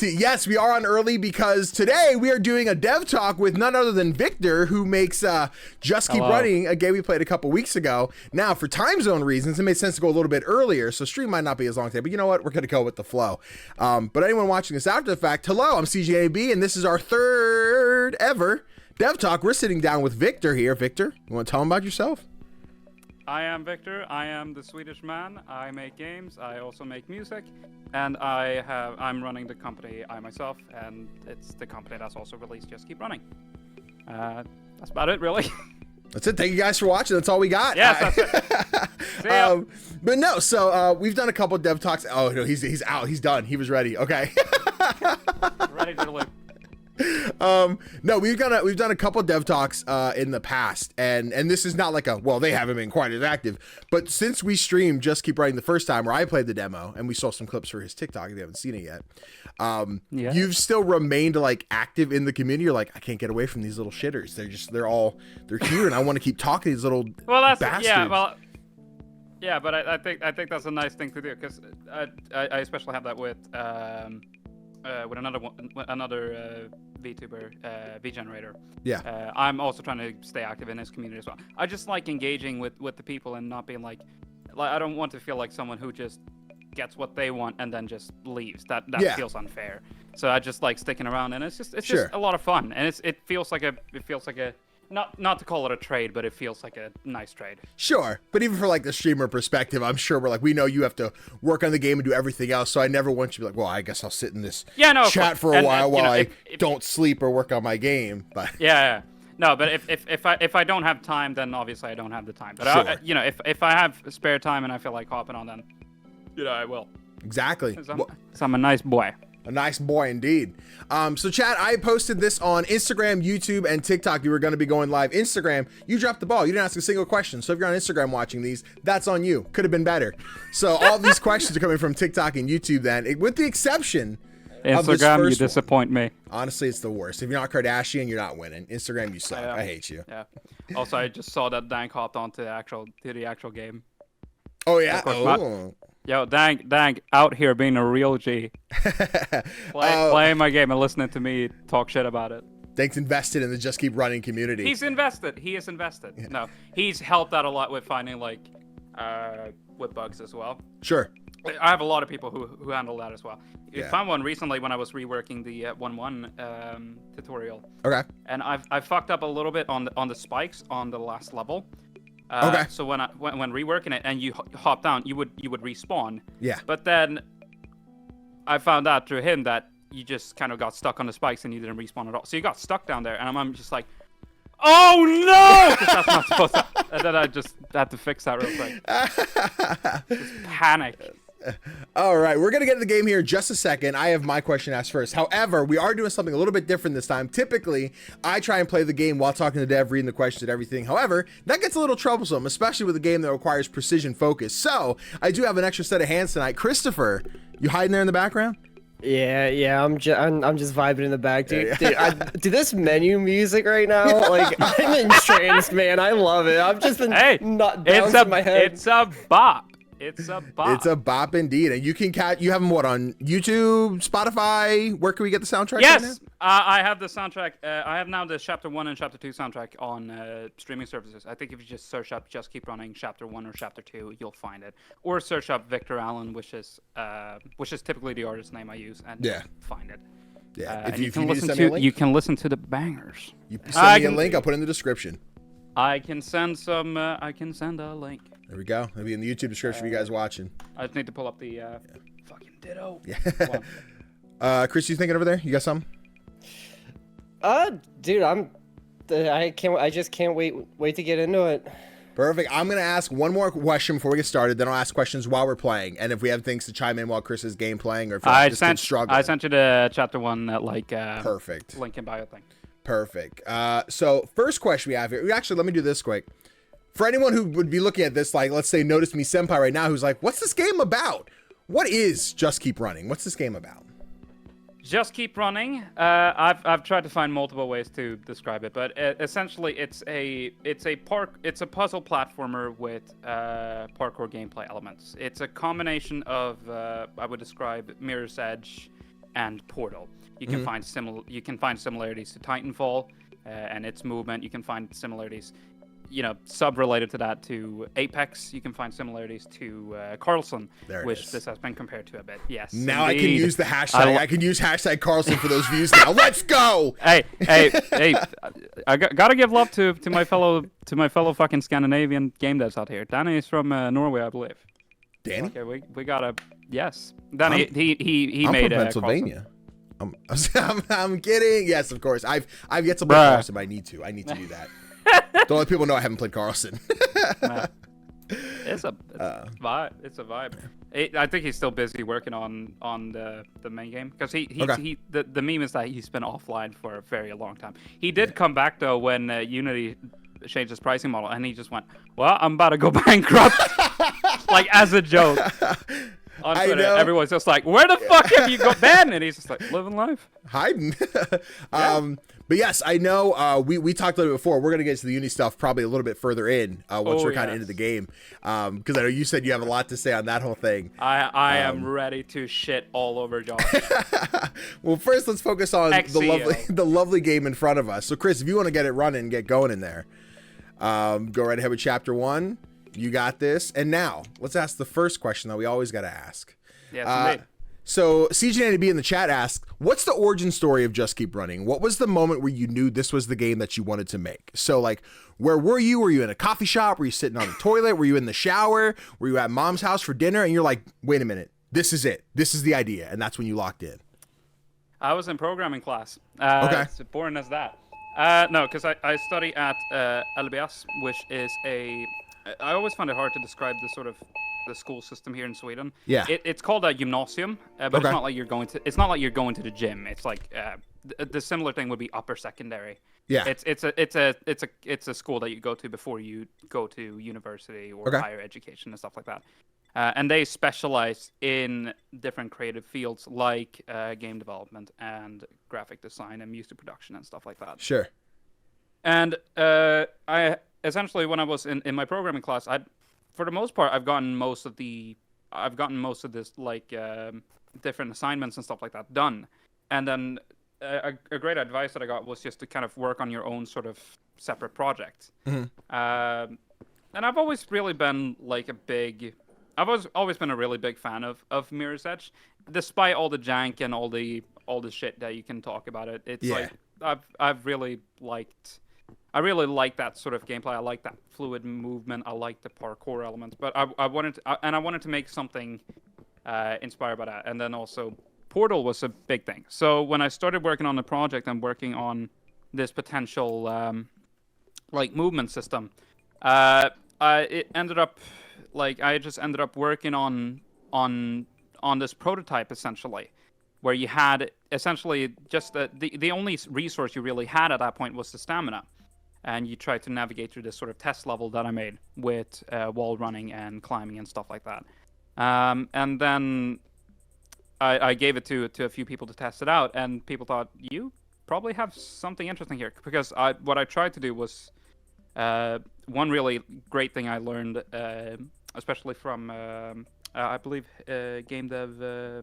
Yes, we are on early because today we are doing a dev talk with none other than Victor, who makes Just Keep Running, a game we played a couple weeks ago. Now, for time zone reasons, it made sense to go a little bit earlier, so stream might not be as long today, but you know what? We're going to go with the flow. But anyone watching this after the fact, hello, I'm CGDannyB, and this is our third ever dev talk. We're sitting down with Victor here. Victor, you want to tell him about yourself? I am Victor. I am the Swedish man. I make games. I also make music, and I'm running the company I myself, and it's the company that's also released Just Keep Running. That's about it, really. That's it. Thank you guys for watching. That's all we got. Yes, that's it. See ya. But no, so we've done a couple of dev talks. Oh no, he's out. He's done. He was ready. Okay. Ready to live. No, we've done a couple dev talks in the past, and this is not like they haven't been quite as active, but since we streamed Just Keep Running the first time, where I played the demo and we saw some clips for his TikTok if you haven't seen it yet, you've still remained like active in the community. You're like, I can't get away from these little shitters. They're here, and I want to keep talking to these little bastards. Yeah, but I think that's a nice thing to do, because I especially have that with another VTuber, VGenerator. Yeah. I'm also trying to stay active in his community as well. I just like engaging with the people and not being like I don't want to feel like someone who just gets what they want and then just leaves. That feels unfair. So I just like sticking around, and it's just a lot of fun, and it feels like a not to call it a trade, but it feels like a nice trade. Sure, but even for like the streamer perspective, I'm sure we're like, we know you have to work on the game and do everything else, so I never want you to be like, well, I guess I'll sit in this chat for a while I don't sleep or work on my game. But yeah. No, but if I don't have time, then obviously I don't have the time. But sure. If I have spare time and I feel like hopping on, then I will. Exactly. 'Cause I'm a nice boy. A nice boy indeed. So chat, I posted this on Instagram, YouTube, and TikTok. You were going to be going live. Instagram, you dropped the ball. You didn't ask a single question. So if you're on Instagram watching these, that's on you. Could have been better. So all these questions are coming from TikTok and YouTube then, with the exception of this Instagram, first you disappoint me. Honestly, it's the worst. If you're not Kardashian, you're not winning. Instagram, you suck. I hate you. Yeah. Also, I just saw that Dank hopped onto the actual game. Oh, yeah? Oh. Yo, Dank, out here being a real G. Playing my game and listening to me talk shit about it. Dank's invested in the Just Keep Running community. He's invested. He is invested. Yeah. No, he's helped out a lot with finding with bugs as well. Sure. I have a lot of people who handle that as well. I found one recently when I was reworking the 1.1 tutorial. Okay. And I fucked up a little bit on the spikes on the last level. Okay. So when reworking it and you hop down, you would respawn. Yeah. But then I found out through him that you just kind of got stuck on the spikes and you didn't respawn at all. So you got stuck down there, and I'm just like, oh no! Because that's not supposed to. And then I just had to fix that real quick. Just panic. All right, we're going to get to the game here in just a second. I have my question asked first. However, we are doing something a little bit different this time. Typically, I try and play the game while talking to Dev, reading the questions and everything. However, that gets a little troublesome, especially with a game that requires precision focus. So, I do have an extra set of hands tonight. Christopher, you hiding there in the background? Yeah, I'm just vibing in the back, dude. Dude, this menu music right now, like, I'm entranced, man. I love it. I've just been not bouncing my head. It's a bop. It's a bop. It's a bop indeed. And you can you have them on YouTube, Spotify? Where can we get the soundtrack? Yes, I have the soundtrack. I have now the Chapter 1 and Chapter 2 soundtrack on streaming services. I think if you just search up Just Keep Running Chapter 1 or Chapter 2, you'll find it. Or search up Victor Ahlin, which is typically the artist name I use, and you'll find it. Yeah, if you can listen to the bangers. You send me a link. I'll put it in the description. I can send a link. There we go. It'll be in the YouTube description for you guys watching. I just need to pull up the fucking ditto. Yeah. Chris, you thinking over there? You got something? Dude, I just can't wait to get into it. Perfect. I'm going to ask one more question before we get started. Then I'll ask questions while we're playing. And if we have things to chime in while Chris is game playing, or if I sent you the Chapter 1 perfect link in bio thing. Perfect. So first question we have here. Actually, let me do this quick. For anyone who would be looking at this, like, let's say, Notice Me Senpai right now, who's like, what's this game about? What is Just Keep Running? What's this game about? Just Keep Running. I've tried to find multiple ways to describe it, but essentially it's a puzzle platformer with parkour gameplay elements. It's a combination of I would describe Mirror's Edge, and Portal. You can find similarities to Titanfall and its movement. You can find similarities, sub-related to that, to Apex. You can find similarities to Karlson, which this has been compared to a bit. Yes. Now indeed. I can use the hashtag. I can use hashtag Karlson for those views now. Let's go. Hey! I gotta give love to my fellow fucking Scandinavian game devs out here. Danny is from Norway, I believe. Danny? Okay, we gotta Danny. He I'm made from Pennsylvania. I'm kidding. Yes, of course. I've yet to play Karlson, but I need to do that. Don't let people know I haven't played Karlson. It's a vibe. It's a vibe. I think he's still busy working on the main game because the meme is that he's been offline for a very long time. He did come back though when Unity changed his pricing model, and he just went, "Well, I'm about to go bankrupt," like as a joke. On Twitter, everyone's just like, "Where the fuck have you gone, Ben?" And he's just like, "Living life, hiding." But yes, I know. We talked a little bit before. We're gonna get to the Uni stuff probably a little bit further in once we're kind of into the game, because I know you said you have a lot to say on that whole thing. I am ready to shit all over Josh. Well, first let's focus on the lovely game in front of us. So, Chris, if you want to get it running, get going in there, go right ahead with chapter 1. You got this. And now let's ask the first question that we always got to ask. Yes, indeed. So CGDannyB in the chat asked, what's the origin story of Just Keep Running? What was the moment where you knew this was the game that you wanted to make? So like, where were you? Were you in a coffee shop? Were you sitting on the toilet? Were you in the shower? Were you at mom's house for dinner? And you're like, wait a minute, this is it. This is the idea. And that's when you locked in. I was in programming class. Okay. It's boring as that. No, because I study at LBS, which is I always find it hard to describe the school system here in Sweden. Yeah. It's called a gymnasium, but it's not like you're going to the gym. It's like the similar thing would be upper secondary. Yeah. It's a school that you go to before you go to university or higher education and stuff like that. And they specialize in different creative fields like game development and graphic design and music production and stuff like that. Sure. And essentially, when I was in my programming class, for the most part, I've gotten most of this like different assignments and stuff like that done. And then a great advice that I got was just to kind of work on your own sort of separate project. Mm-hmm. And I've always really been like I've always been a really big fan of Mirror's Edge, despite all the jank and all the shit that you can talk about it. It's like I really like that sort of gameplay. I like that fluid movement. I like the parkour elements. But I wanted to make something inspired by that. And then also Portal was a big thing. So when I started working on the project and working on this potential like movement system, I just ended up working on this prototype essentially, where you had essentially just the only resource you really had at that point was the stamina. And you try to navigate through this sort of test level that I made with wall running and climbing and stuff like that. And then I gave it to a few people to test it out, and people thought, you probably have something interesting here. Because what I tried to do was, one really great thing I learned, especially from, I believe, Game Developers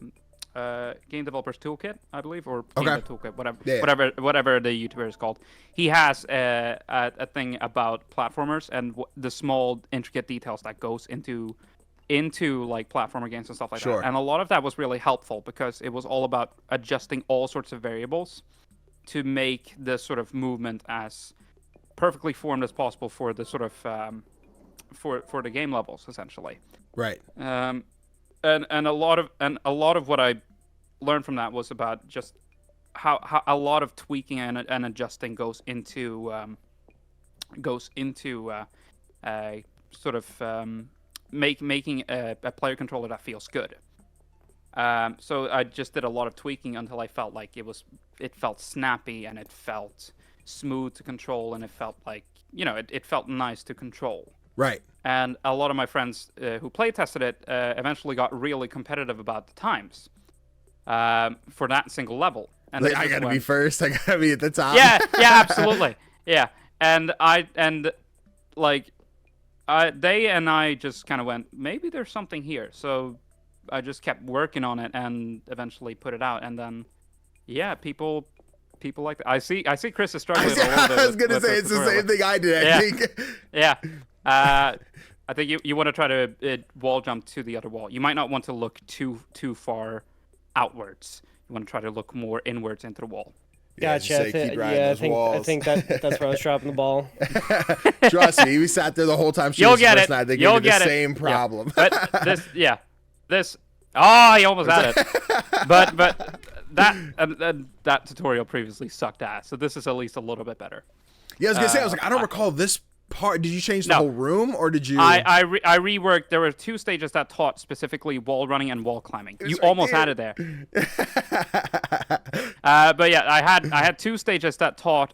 Toolkit, I believe, or Game Dev Toolkit, whatever the YouTuber is called. He has a thing about platformers and the small intricate details that goes into like platformer games and stuff like that. And a lot of that was really helpful because it was all about adjusting all sorts of variables to make the sort of movement as perfectly formed as possible for the sort of for the game levels essentially. Right. And a lot of what I learned from that was about just how a lot of tweaking and adjusting goes into sort of making a player controller that feels good. So I just did a lot of tweaking until I felt like it felt snappy and it felt smooth to control and it felt like it felt nice to control. Right. And a lot of my friends who play tested it eventually got really competitive about the times for that single level. And like, I gotta be first. I gotta be at the top. Yeah, absolutely. Yeah, and they and I just kind of went, maybe there's something here. So kept working on it and eventually put it out, and then people like that. I see Chris is struggling a little bit. I was gonna say it's the same thing I did. I think. Yeah. I think you want to try to wall jump to the other wall. You might not want to look too far outwards. You want to try to look more inwards into the wall. Gotcha. I think that's where I was dropping the ball. Trust me, we sat there the whole time. You'll get it. Night. They You'll gave me get the it. same problem. Yeah. But this. Oh, he almost had it. But that tutorial previously sucked ass. So this is at least a little bit better. Yeah, I was gonna say. I was like, I don't recall this part. Did you change the whole room, or did you? I reworked. There were 2 stages that taught specifically wall running and wall climbing. You almost had it there. But yeah, I had 2 stages that taught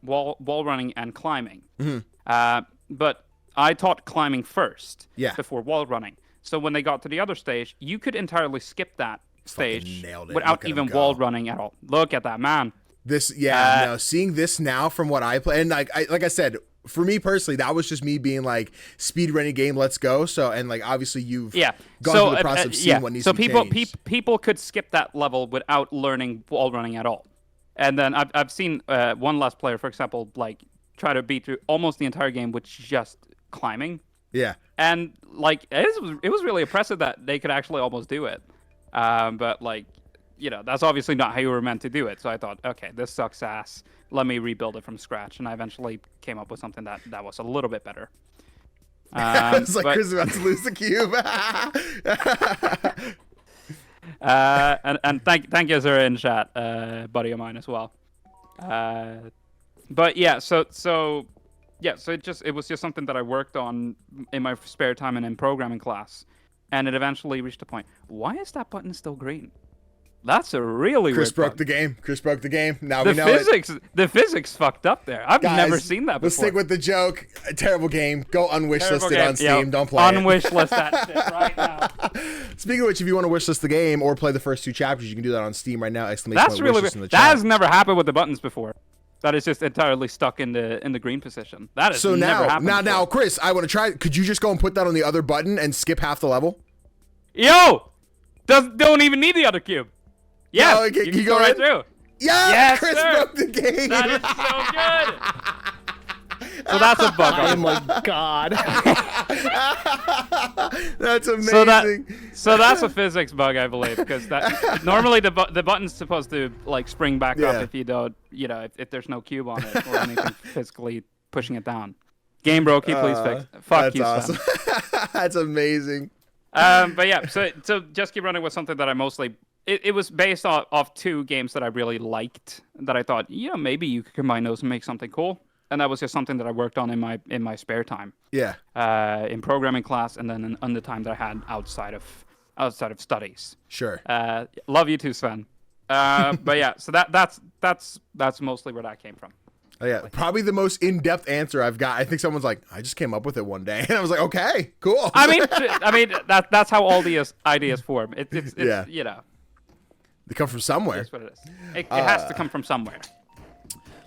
wall running and climbing. Mm-hmm. But I taught climbing first. Yeah. Before wall running. So when they got to the other stage, you could entirely skip that stage without even wall running at all. Look at that, man. No, seeing this now from what I play, and like I said, for me personally, that was just me being like speed running game, let's go. So, and like obviously you've gone through the process of seeing what needs to change. So people could skip that level without learning wall running at all. And then I've seen one last player, for example, like try to beat through almost the entire game with just climbing. Yeah. And like it was really impressive that they could actually almost do it. But like, that's obviously not how you were meant to do it. So I thought, okay, this sucks ass. Let me rebuild it from scratch. And I eventually came up with something that was a little bit better. It's like Chris is about to lose the cube. And thank you, Zura, in chat, buddy of mine as well. But yeah, so it was just something that I worked on in my spare time and in programming class, and it eventually reached a point. Why is that button still green? That's a really Chris weird broke button. the game. Chris broke the game. Now we know it. The physics fucked up there. I've Guys, never seen that before. Let's stick with the joke. A terrible game. Go unwishlist it on Steam. Don't play it. Unwishlist that shit right now. Speaking of which, if you want to wishlist the game or play the first 2 chapters, you can do that on Steam right now. That's really weird. That has never happened with the buttons before. That is just entirely stuck in the green position. That is never happened before. Now, Chris, I want to try. Could you just go and put that on the other button and skip half the level? Yo, don't even need the other cube. Yeah, no, you can go right through. Yeah, yes, Chris sir. broke the game. That is so good. So that's a bug. Oh my god. That's amazing. So that's a physics bug, I believe, because that normally the button's supposed to like spring back up if you don't, if there's no cube on it or anything physically pushing it down. Game broke, please fix. Fuck you, awesome. That's amazing. But yeah, so Just Keep Running was something that I mostly. It was based off 2 games that I really liked, that I thought, maybe you could combine those and make something cool. And that was just something that I worked on in my spare time. Yeah. In programming class, and then in the time that I had outside of studies. Sure. Love you too, Sven. But yeah, so that's mostly where that came from. Oh, yeah, probably the most in-depth answer I've got. I think someone's like, I just came up with it one day, and I was like, okay, cool. I mean that's how all these ideas form. It's They come from somewhere. That's what it is. It has to come from somewhere.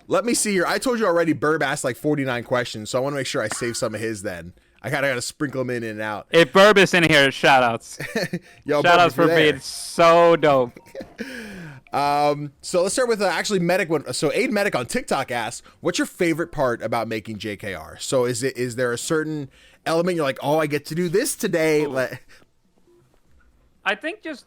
Let me see here. I told you already Burb asked like 49 questions, so I want to make sure I save some of his then. I gotta sprinkle them in and out. If Burb is in here, shout-outs. Yo, shout-outs for being so dope. So let's start with actually Medic one. So Aid Medic on TikTok asks, what's your favorite part about making JKR? So is there a certain element you're like, oh, I get to do this today? I think just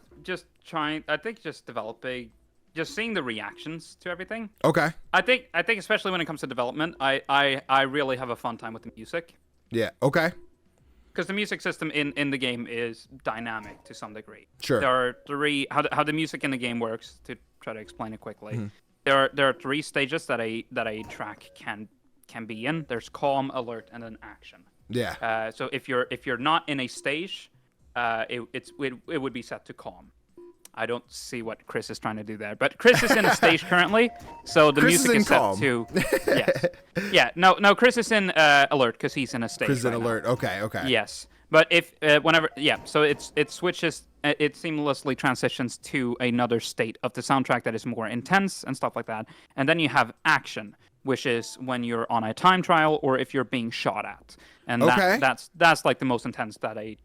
developing, just seeing the reactions to everything. Okay. I think especially when it comes to development, I really have a fun time with the music. Yeah. Okay. Because the music system in the game is dynamic to some degree. Sure. There are 3 how the music in the game works, to try to explain it quickly. Mm-hmm. There are 3 stages that a track can be in. There's calm, alert, and then action. Yeah. So if you're not in a stage, it would be set to calm. I don't see what Chris is trying to do there, but Chris is in a stage currently, so the Chris music is set calm. to. Yes. Yeah. No. Chris is in alert because he's in a stage. Chris is in right alert. Now. Okay. Yes, but if whenever so it switches. It seamlessly transitions to another state of the soundtrack that is more intense and stuff like that, and then you have action, which is when you're on a time trial or if you're being shot at, and that's like the most intense that a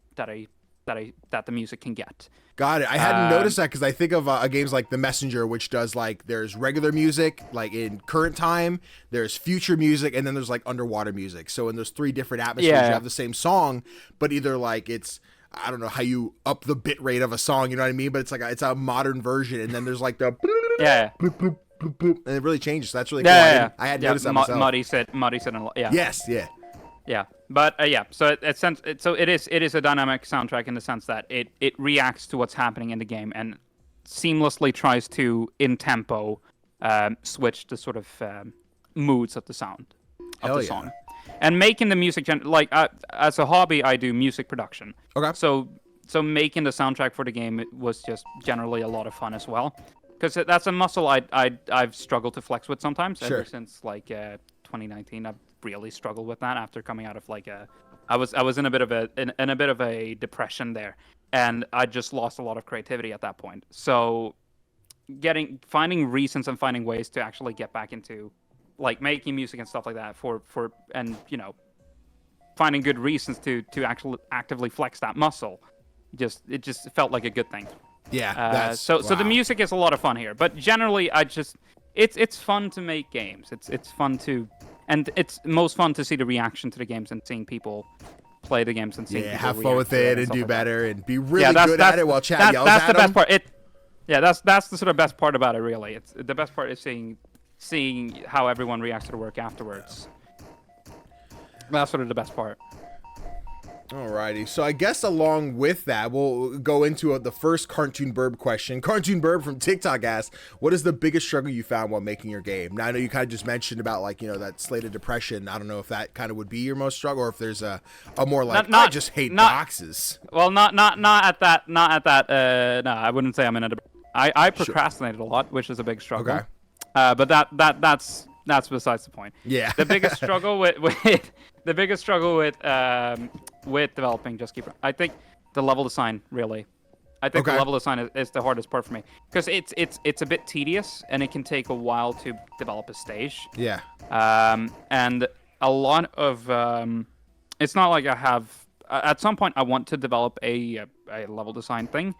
that the music can get. Got it. I hadn't noticed that because I think of games like The Messenger, which does like there's regular music like in current time, there's future music, and then there's like underwater music. So in those 3 different atmospheres, you have the same song, but either like it's I don't know how you up the bit rate of a song, you know what I mean? But it's like it's a modern version, and then there's like the bloop, bloop, bloop, and it really changes. So that's really cool. I hadn't noticed that myself. Muddy said a lot. Yeah. Yes. Yeah. Yeah, but so it is a dynamic soundtrack in the sense that it reacts to what's happening in the game and seamlessly tries to in tempo switch the sort of moods of the sound of the song, and making the music as a hobby I do music production. Okay. So making the soundtrack for the game was just generally a lot of fun as well, because that's a muscle I've struggled to flex with sometimes ever since 2019. I've really struggled with that after coming out of I was in a bit of a depression there, and I just lost a lot of creativity at that point. So finding reasons and finding ways to actually get back into like making music and stuff like that and finding good reasons to actually actively flex that muscle, it just felt like a good thing. Yeah. So the music is a lot of fun here, but generally it's fun to make games. It's fun to. And it's most fun to see the reaction to the games and seeing people play the games and seeing people have fun with it and do better and be really good at it while chat yells that's at the them. best part. That's the sort of best part about it, really. It's the best part is seeing how everyone reacts to the work afterwards. That's sort of the best part. Alrighty, so I guess along with that, we'll go into the first Cartoon Burb question. Cartoon Burb from TikTok asks, what is the biggest struggle you found while making your game? Now, I know you kind of just mentioned about that slated depression. I don't know if that kind of would be your most struggle, or if there's a more like, I just hate boxes. Well, not at that. No, I wouldn't say I'm in a depression. I procrastinated a lot, which is a big struggle. Okay. But that's besides the point. Yeah. The biggest struggle with developing Just Keep. I think the level design, really. I think the level design is the hardest part for me, because it's a bit tedious and it can take a while to develop a stage. Yeah. And a lot of it's not like I have. At some point, I want to develop a level design thing,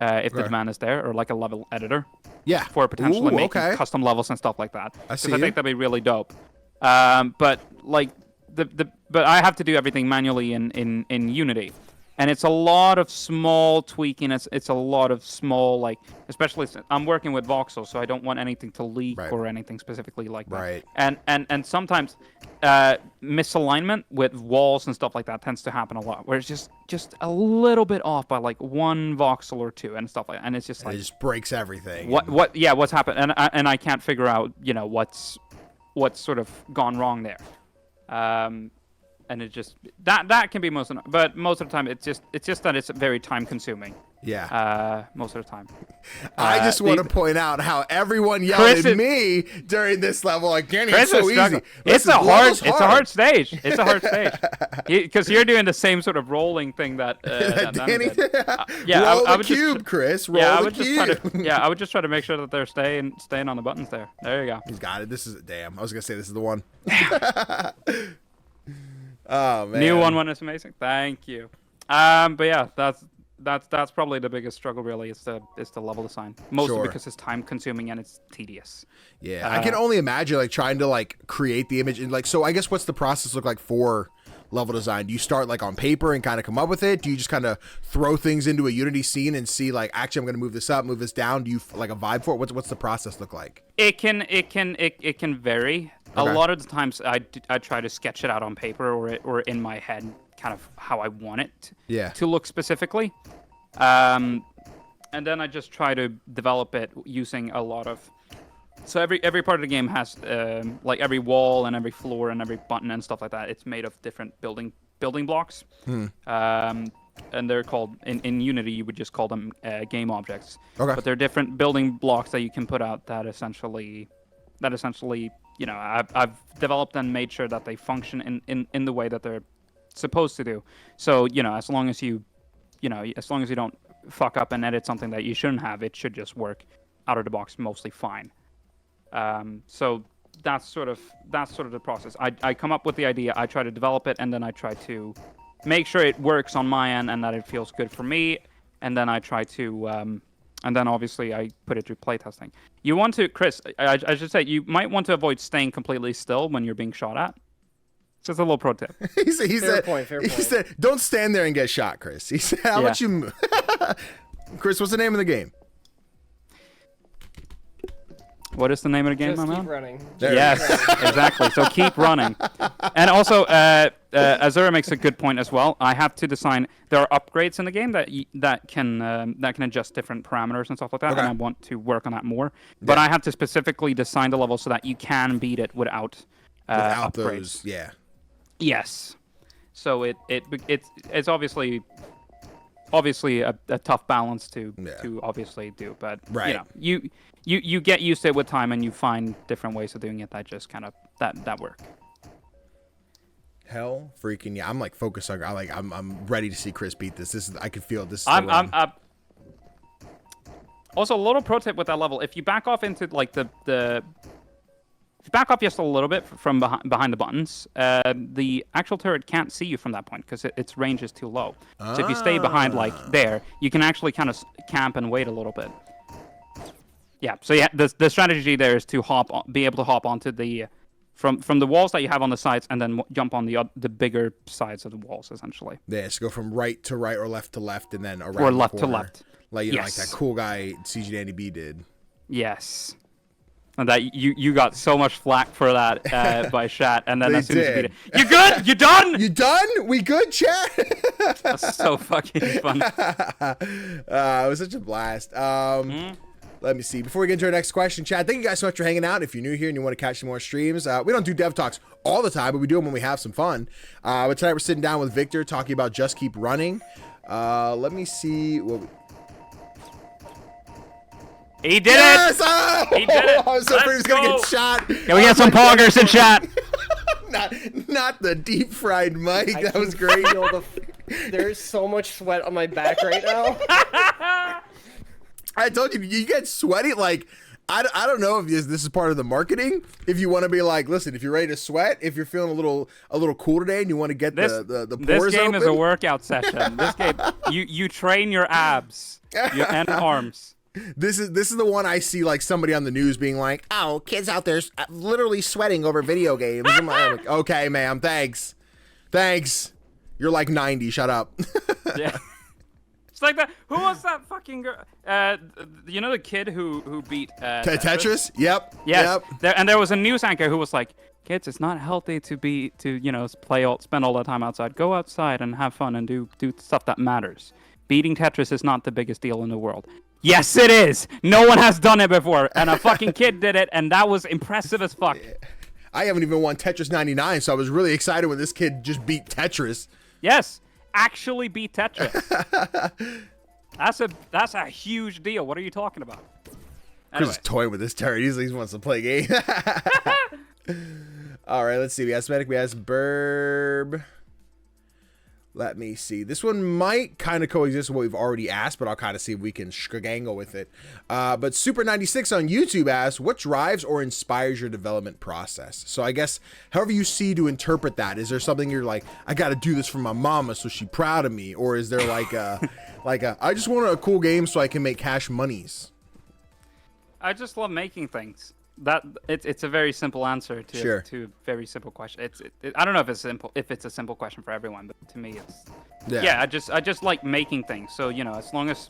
if the demand is there, or like a level editor. Yeah. For potentially making custom levels and stuff like that. Because I think that'd be really dope. But like but I have to do everything manually in Unity, and it's a lot of small tweaking. It's a lot of small, like, especially I'm working with voxels, so I don't want anything to leak or anything specifically like that. Right. And sometimes misalignment with walls and stuff like that tends to happen a lot, where it's just a little bit off by like one voxel or two and stuff like that, and it's just like it just breaks everything. What's happened, and I can't figure out what's sort of gone wrong there. And it just that can be most of the time it's just that it's very time consuming. Yeah. Most of the time. I just want to point out how everyone yelled at me during this level. Like, Danny, it's so easy. It's a hard stage. It's a hard stage. Because you're doing the same sort of rolling thing that Danny did. Roll the cube, Chris. Roll the cube. I would just try to make sure that they're staying on the buttons there. There you go. He's got it. This is damn. I was gonna say this is the one. Oh man. New one is amazing. Thank you. But yeah, that's probably the biggest struggle, really, is the level design. Mostly because it's time consuming and it's tedious. Yeah, I can only imagine like trying to like create the image and like, so I guess what's the process look like for level design? Do you start like on paper and kind of come up with it? Do you just kind of throw things into a Unity scene and see like, actually I'm going to move this up, move this down? Do you like a vibe for it? What's the process look like? It can vary. Okay. A lot of the times I try to sketch it out on paper or in my head, kind of how I want it to look specifically. And then I just try to develop it using a lot of... So every part of the game has, like every wall and every floor and every button and stuff like that, it's made of different building blocks. And they're called, in Unity, you would just call them game objects. Okay. But they're different building blocks that you can put out that essentially I've developed and made sure that they function in the way that they're supposed to do. So, as long as you don't fuck up and edit something that you shouldn't have, it should just work out of the box mostly fine. So that's sort of the process. I come up with the idea, I try to develop it, and then I try to make sure it works on my end and that it feels good for me, and then I try to, and then obviously I put it through playtesting. You want to, Chris, I should say, you might want to avoid staying completely still when you're being shot at. Just a little pro tip. Fair point. He said, don't stand there and get shot, Chris. He said, how about you move? Chris, what's the name of the game? What is the name of the game, Just my keep man? running. Yes, exactly. So keep running. And also, Azura makes a good point as well. I have to design. There are upgrades in the game that can adjust different parameters and stuff like that, and I want to work on that more. But I have to specifically design the level so that you can beat it without upgrades. Those, yeah. Yes. So it's obviously a tough balance to obviously do, but you get used to it with time and you find different ways of doing it that just kind of that work. Hell freaking yeah! I'm like focused on. I'm ready to see Chris beat this. I can feel this. I'm also a little pro tip with that level. If you back off into like if you back off just a little bit from behind the buttons, the actual turret can't see you from that point because its range is too low. So if you stay behind like there, you can actually kind of camp and wait a little bit. Yeah. So yeah, the strategy there is to be able to hop onto the from the walls that you have on the sides and then jump on the bigger sides of the walls essentially. Yeah. So go from right to right or left to left and then around or left the to corner, left. Like like that cool guy CGDannyB did. Yes. And that you got so much flack for that by chat, and then as soon as you beat it, you good? You done? You done? We good, chat? That's so fucking fun. It was such a blast. Let me see. Before we get into our next question, chat, thank you guys so much for hanging out. If you're new here and you want to catch some more streams, we don't do Dev Talks all the time, but we do them when we have some fun. But tonight we're sitting down with Victor talking about Just Keep Running. Let me see what. He did it! Oh! He did it! I was so afraid he was going to get shot. Can we get some poggers in chat? not the deep fried mic. That was great. There's so much sweat on my back right now. I told you, you get sweaty. Like, I don't know if this is part of the marketing. If you want to be like, listen, if you're ready to sweat, if you're feeling a little cool today and you want to get the pores This game open. is a workout session. This game, you train your abs and arms. This is the one I see like somebody on the news being like, oh, kids out there literally sweating over video games. I'm like, okay, ma'am, thanks. You're like 90, shut up. Yeah. It's like that. Who was that fucking girl? You know the kid who beat Tetris? Yep. Yes. Yep. And there was a news anchor who was like, kids, it's not healthy to spend all the time outside. Go outside and have fun and do stuff that matters. Beating Tetris is not the biggest deal in the world. Yes, it is. No one has done it before, and a fucking kid did it, and that was impressive as fuck. I haven't even won Tetris 99, so I was really excited when this kid just beat Tetris. Yes, actually beat Tetris. That's a huge deal. What are you talking about? Anyway. Chris is toying with this turret. He wants to play a game. All right, let's see. We have Smetic, we have Burb. Let me see. This one might kind of coexist with what we've already asked, but I'll kind of see if we can skagangle with it. But Super96 on YouTube asks, what drives or inspires your development process? So I guess however you see to interpret that, is there something you're like, I got to do this for my mama so she's proud of me? Or is there like I just want a cool game so I can make cash monies? I just love making things. It's a very simple answer to a very simple question. I don't know if it's a simple question for everyone, but to me it's I just like making things. So as long as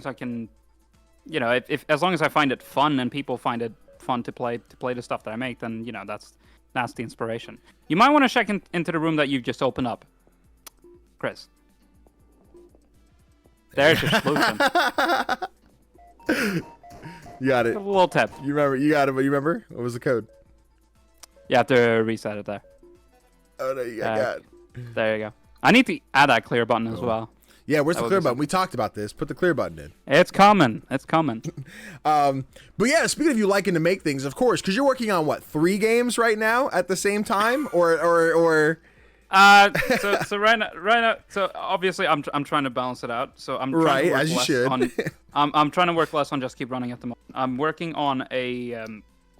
I can, as long as I find it fun and people find it fun to play the stuff that I make, then that's the inspiration. You might want to check into the room that you've just opened up, Chris. There's your solution. You got it. A little tap. You remember? You got it, but you remember? What was the code? You have to reset it there. Oh, no, you got it. There you go. I need to add that clear button as well. Yeah, where's the clear button? We talked about this. Put the clear button in. It's coming. It's coming. But yeah, speaking of you liking to make things, of course, because you're working on, 3 games right now at the same time? Or... So right now, so obviously I'm trying to balance it out. So I'm trying to work as you should. I'm trying to work less on Just Keep Running at the moment. I'm working on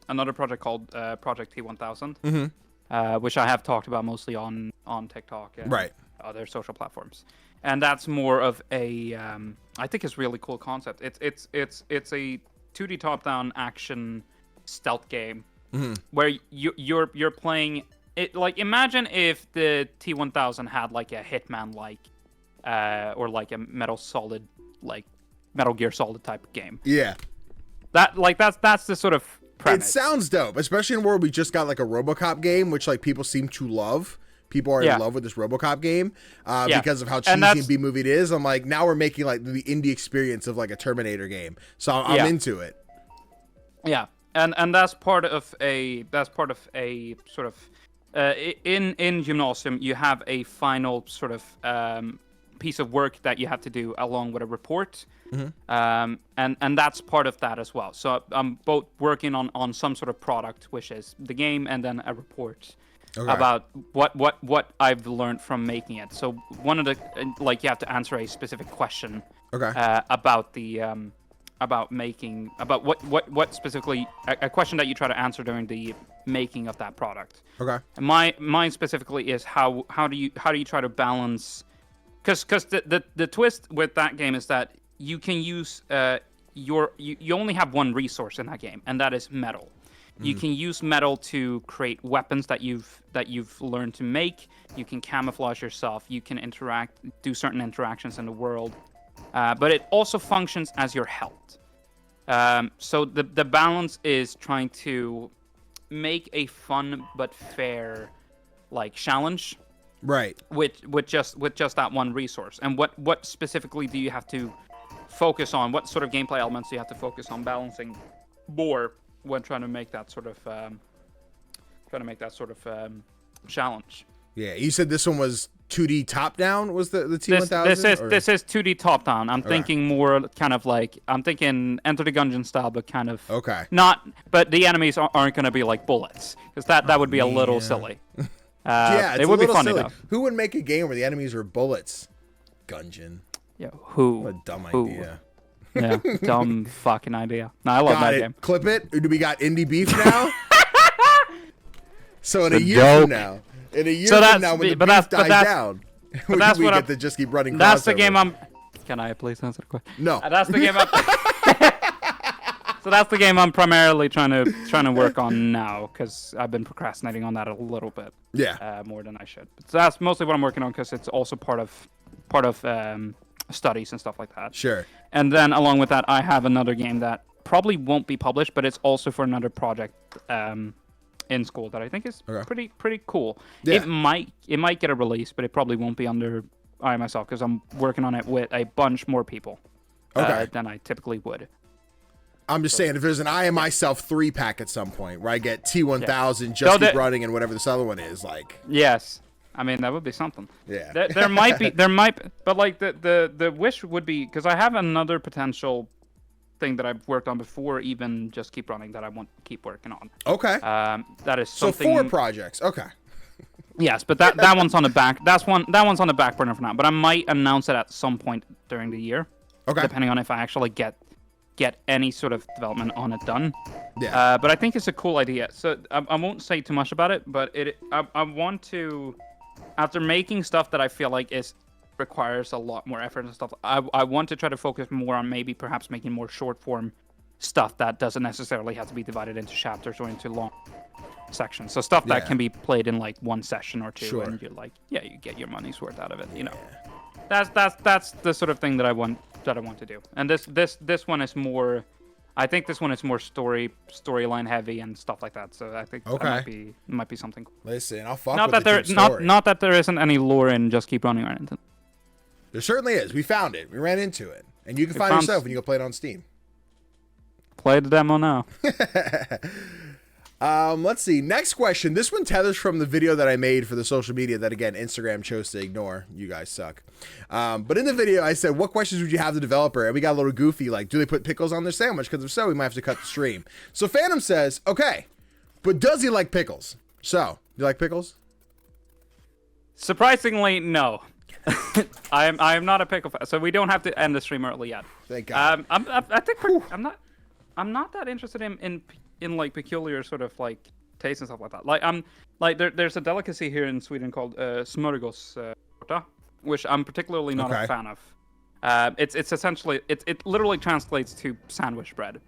another project called Project T1000, which I have talked about mostly on TikTok. Right. other social platforms. And that's more of a, I think it's a really cool concept. It's a 2D top-down action stealth game where you're playing it. Like, imagine if the T-1000 had like a Hitman or like a Metal Gear Solid type of game. Yeah. That's the sort of premise. It sounds dope, especially in a world we just got like a RoboCop game, which like people seem to love. People are in love with this RoboCop game because of how cheesy and B-movie it is. I'm like, now we're making like the indie experience of like a Terminator game, so I'm into it. Yeah, and that's part of a sort of in Gymnasium you have a final sort of piece of work that you have to do along with a report, and that's part of that as well. So I'm both working on some sort of product, which is the game, and then a report. Okay. About what I've learned from making it. So one of the you have to answer a specific question. Okay. About what specifically a question that you try to answer during the making of that product. Okay. And mine specifically is how do you try to balance, because the twist with that game is that you can use you only have one resource in that game, and that is metal. You can use metal to create weapons that you've learned to make. You can camouflage yourself. You can do certain interactions in the world, but it also functions as your health. So the balance is trying to make a fun but fair challenge, right? With just that one resource. And what specifically do you have to focus on? What sort of gameplay elements do you have to focus on balancing more when trying to make that sort of challenge? Yeah, you said this one was 2D top down. Was the T-1000? This is 2D top down. I'm thinking more kind of I'm thinking Enter the Gungeon style, but kind of but the enemies aren't going to be like bullets, because that would be a little silly. They would be funny though. Who would make a game where the enemies are bullets? Gungeon. Yeah, who? What a dumb idea. Yeah, dumb fucking idea. No, I love that game. Clip it. Or do we got indie beef now? So in a year from now, when the beef dies down, we get to just keep running. That's the game I'm. Can I please answer the question? No. That's the game I'm. So that's the game I'm primarily trying to work on now, because I've been procrastinating on that a little bit. Yeah. More than I should. So that's mostly what I'm working on, because it's also part of studies and stuff like that. Sure. And then along with that, I have another game that probably won't be published, but it's also for another project in school that I think is pretty cool. Yeah. It might get a release, but it probably won't be under I myself, because I'm working on it with a bunch more people than I typically would. I'm just saying, if there's an I.m.i. Self 3-pack at some point where I get T-1000, Just Keep Running, and whatever this other one is, Yes. I mean, that would be something. Yeah. There might be, but the wish would be, because I have another potential thing that I've worked on before, even Just Keep Running, that I want to keep working on. Okay. That is something. So 4 projects. Okay. Yes, but that one's on the back. That one's on the back burner for now. But I might announce it at some point during the year. Okay. Depending on if I actually get any sort of development on it done. Yeah. But I think it's a cool idea. So I won't say too much about it, but I want to. After making stuff that I feel like requires a lot more effort and stuff, I want to try to focus more on perhaps making more short form stuff that doesn't necessarily have to be divided into chapters or into long sections. So stuff that can be played in one session or two, and you're you get your money's worth out of it. You know, that's the sort of thing that I want to do. And this one is more. I think this one is more storyline heavy and stuff like that. So I think that might be something cool. Listen, I'll fuck not with that the story. Not that there isn't any lore in Just Keep Running or anything. There certainly is. We found it. We ran into it, and you can find it yourself when you go play it on Steam. Play the demo now. Let's see. Next question. This one tethers from the video that I made for the social media that, again, Instagram chose to ignore. You guys suck. But in the video, I said, what questions would you have the developer? And we got a little goofy, do they put pickles on their sandwich? Because if so, we might have to cut the stream. So Phantom says, okay, but does he like pickles? So, you like pickles? Surprisingly, no. I am not a pickle fan, so we don't have to end the stream early yet. Thank God. I'm not that interested in peculiar sort of taste and stuff like that. There's a delicacy here in Sweden called smörgås, torta, which I'm particularly not a fan of. It's essentially it literally translates to sandwich bread,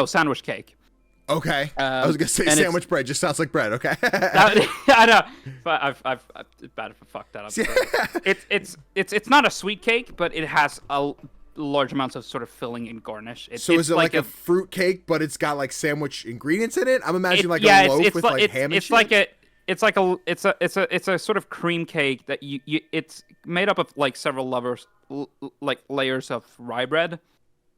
sandwich cake. Okay. I was gonna say sandwich bread. Just sounds like bread. Okay. I know, but I've bad if I fucked that up. It's not a sweet cake, but it has a large amounts of sort of filling and garnish. So is it like a fruit cake, but it's got like sandwich ingredients in it? I'm imagining like a loaf with like ham and shit. It's a sort of cream cake that it's made up of like several layers of rye bread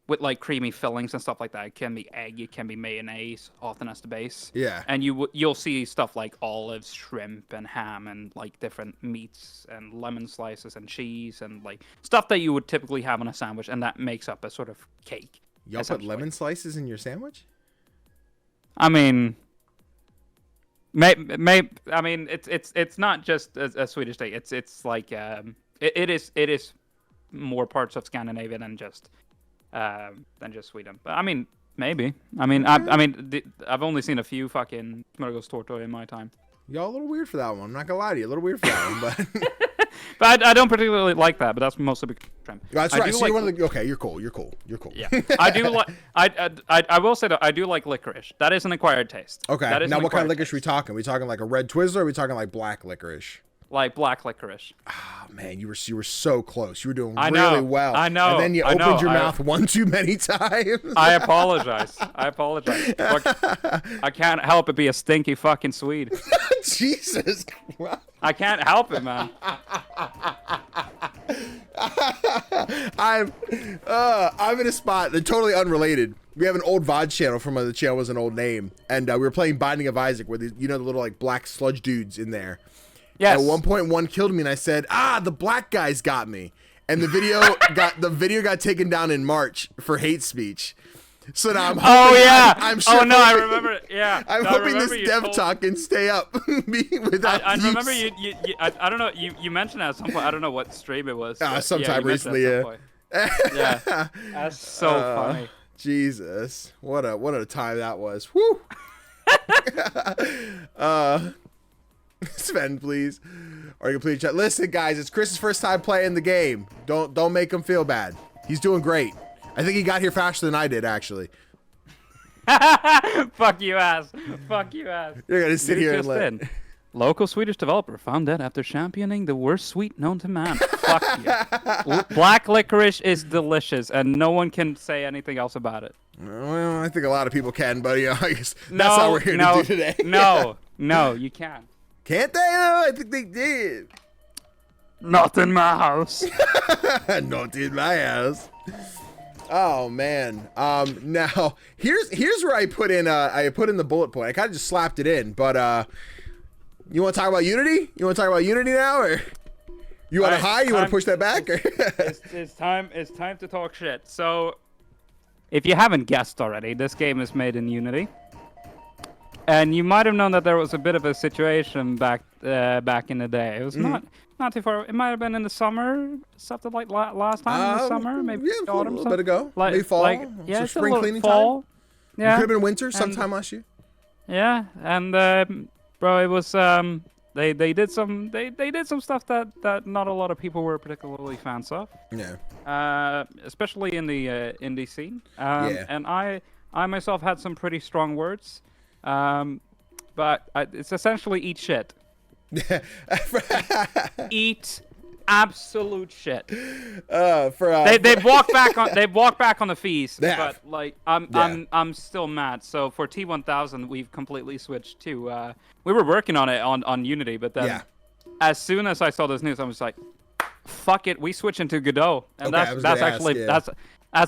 with like creamy fillings and stuff like that. It can be egg, it can be mayonnaise, often as the base. Yeah. And you'll see stuff like olives, shrimp, and ham, and like different meats and lemon slices and cheese and like stuff that you would typically have on a sandwich, and that makes up a sort of cake. Y'all put lemon slices in your sandwich? I mean, it's not just a Swedish thing. It's like it is more parts of Scandinavia than just Sweden. But I mean, maybe. I've only seen a few fucking smörgåstårtor in my time. Y'all a little weird for that one. I'm not gonna lie to you, a little weird for that one, but. But I don't particularly like that. But that's mostly because I'm That's right. So you're cool. Yeah, I do like. I will say that I do like licorice. That is an acquired taste. Okay. Now, what kind of licorice are we talking? Are we talking like a red Twizzler? Or are we talking like black licorice? Like black licorice. Oh man, you were so close. You were doing really well. I know. And then you opened your mouth one too many times. I apologize. Look, I can't help it be a stinky fucking Swede. Jesus Christ. I can't help it, man. I'm in a spot that's totally unrelated. We have an old VOD channel from the channel was an old name, and we were playing Binding of Isaac, where the little like black sludge dudes in there. Yes. At one point, one killed me, and I said, the black guys got me. And the video got taken down in March for hate speech. So now I'm hoping, I remember. Yeah. I'm hoping this DevTalk can stay up without I remember you I don't know, you mentioned it at some point. I don't know what stream it was. Sometime recently, yeah. Yeah. That's so funny. Jesus. What a time that was. Woo. Sven, please. Or you can please chat. Listen, guys, it's Chris's first time playing the game. Don't make him feel bad. He's doing great. I think he got here faster than I did, actually. Fuck you, ass. Fuck you, ass. You're gonna sit here and let. Local Swedish developer found dead after championing the worst sweet known to man. Fuck you. Black licorice is delicious, and no one can say anything else about it. Well, I think a lot of people can, but I guess that's not what we're here to do today. No, you can't. Can't they? Oh, I think they did. Not in my house. Not in my house. Oh man. Now here's where I put in the bullet point. I kind of just slapped it in, but you want to talk about Unity? You want to talk about Unity now, or you want to hide? You want to push that back? It's time to talk shit. So, if you haven't guessed already, this game is made in Unity. And you might have known that there was a bit of a situation back in the day. It was not too far. It might have been in the summer, something like last time in the summer, maybe autumn. A little bit ago, maybe fall. Yeah, spring cleaning fall. Time. Yeah, it could have been winter sometime last year. Yeah, and bro, it was they did some stuff that not a lot of people were particularly fans of. Yeah. Especially in the indie scene. And I myself had some pretty strong words. But it's essentially eat shit. Eat absolute shit. They've walked back on the feast, but like I'm still mad. So for T1000, we've completely switched to. We were working on it on Unity, but then as soon as I saw this news, I was like, "Fuck it, we switch into Godot," and that's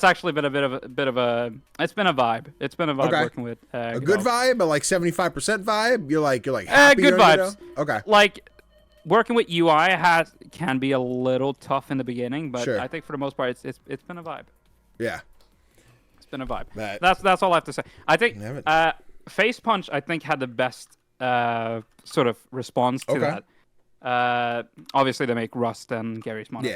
actually been a bit of a. It's been a vibe. It's been a vibe working with. A good vibe, but like 75% vibe. You're like happy. Good vibes. Okay. Like working with UI can be a little tough in the beginning, but I think for the most part, it's been a vibe. Yeah. It's been a vibe. That's all I have to say. I think Face Punch I think had the best sort of response to that. Obviously they make Rust and Gary's Mod.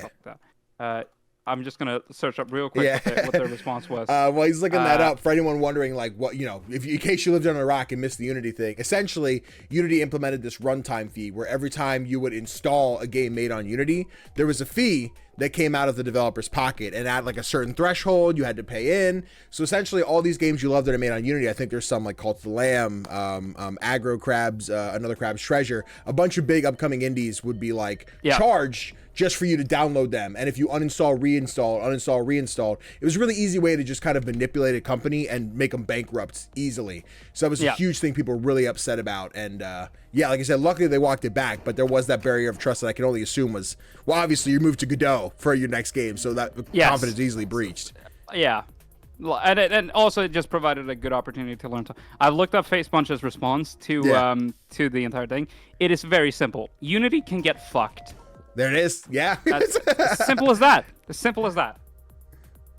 I'm just gonna search up real quick what their response was. Well, he's looking that up for anyone wondering, like, what, you know, if in case you lived under a rock and missed the Unity thing. Essentially, Unity implemented this runtime fee where every time you would install a game made on Unity, there was a fee that came out of the developer's pocket, and at like a certain threshold, you had to pay in. So essentially, all these games you love that are made on Unity, I think there's some like Cult of the Lamb, Aggro Crabs, Another Crab's Treasure, a bunch of big upcoming indies would be like charged just for you to download them. And if you uninstall, reinstall, it was a really easy way to just kind of manipulate a company and make them bankrupt easily. So that was a huge thing people were really upset about. And like I said, luckily they walked it back, but there was that barrier of trust that I can only assume was, well, obviously you moved to Godot for your next game, so that confidence is easily breached. Yeah. And also it just provided a good opportunity to learn. I've looked up Facepunch's response to the entire thing. It is very simple. Unity can get fucked. There it is. Yeah. As simple as that. As simple as that.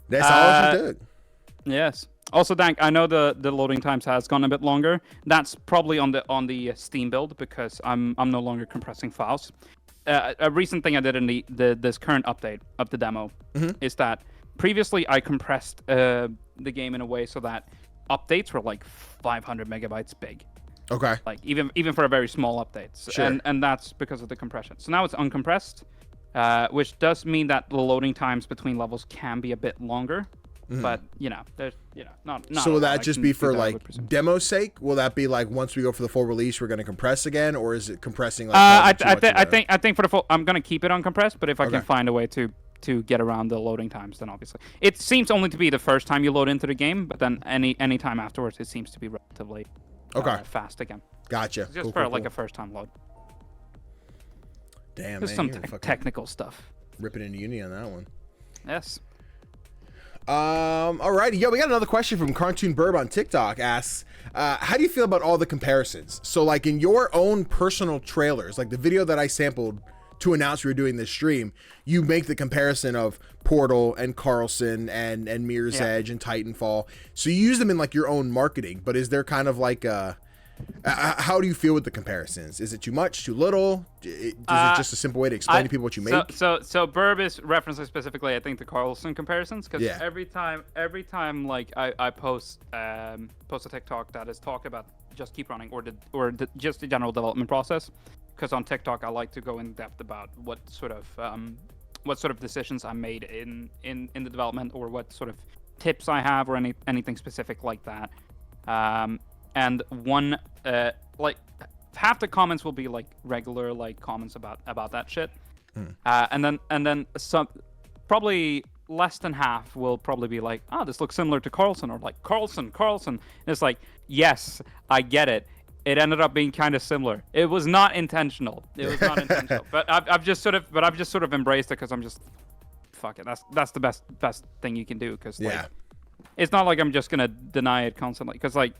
That's all you did. Yes. Also, Dank, I know the loading times has gone a bit longer. That's probably on the Steam build because I'm no longer compressing files. A recent thing I did in this current update of the demo is that previously I compressed the game in a way so that updates were like 500 megabytes big. Okay. Like even for a very small update. Sure. And that's because of the compression. So now it's uncompressed, which does mean that the loading times between levels can be a bit longer. But there's not. So will that just be for like demo's sake? Will that be like once we go for the full release, we're going to compress again, or is it compressing? Like I think for the full, I'm going to keep it uncompressed. But if I can find a way to get around the loading times, then obviously it seems only to be the first time you load into the game, but then any time afterwards, it seems to be relatively fast again. Gotcha. Just for a first time load. Damn, there's some technical stuff. Ripping into Unity on that one. Yes. Alrighty. Yeah, we got another question from Cartoon Burb on TikTok. Asks, how do you feel about all the comparisons? So like in your own personal trailers, like the video that I sampled to announce we were doing this stream, you make the comparison of Portal and Karlson and Mirror's Edge and Titanfall. So you use them in like your own marketing, but is there kind of like how do you feel with the comparisons? Is it too much, too little? Is it just a simple way to explain to people what you make? So Burb is referencing specifically, I think, the Carlson comparisons, because every time like I post a TikTok that is talk about Just Keep Running or just the general development process, because on TikTok I like to go in depth about what sort of decisions I made in the development, or what sort of tips I have, or anything specific like that. And one like half the comments will be like regular like comments about that shit, and then some, probably less than half will probably be like, oh, this looks similar to Karlson, or like Karlson. And it's like, yes, I get it. It ended up being kind of similar. It was not intentional. But I've just sort of embraced it, because I'm just, fuck it. That's the best thing you can do, because like, it's not like I'm just gonna deny it constantly, because like,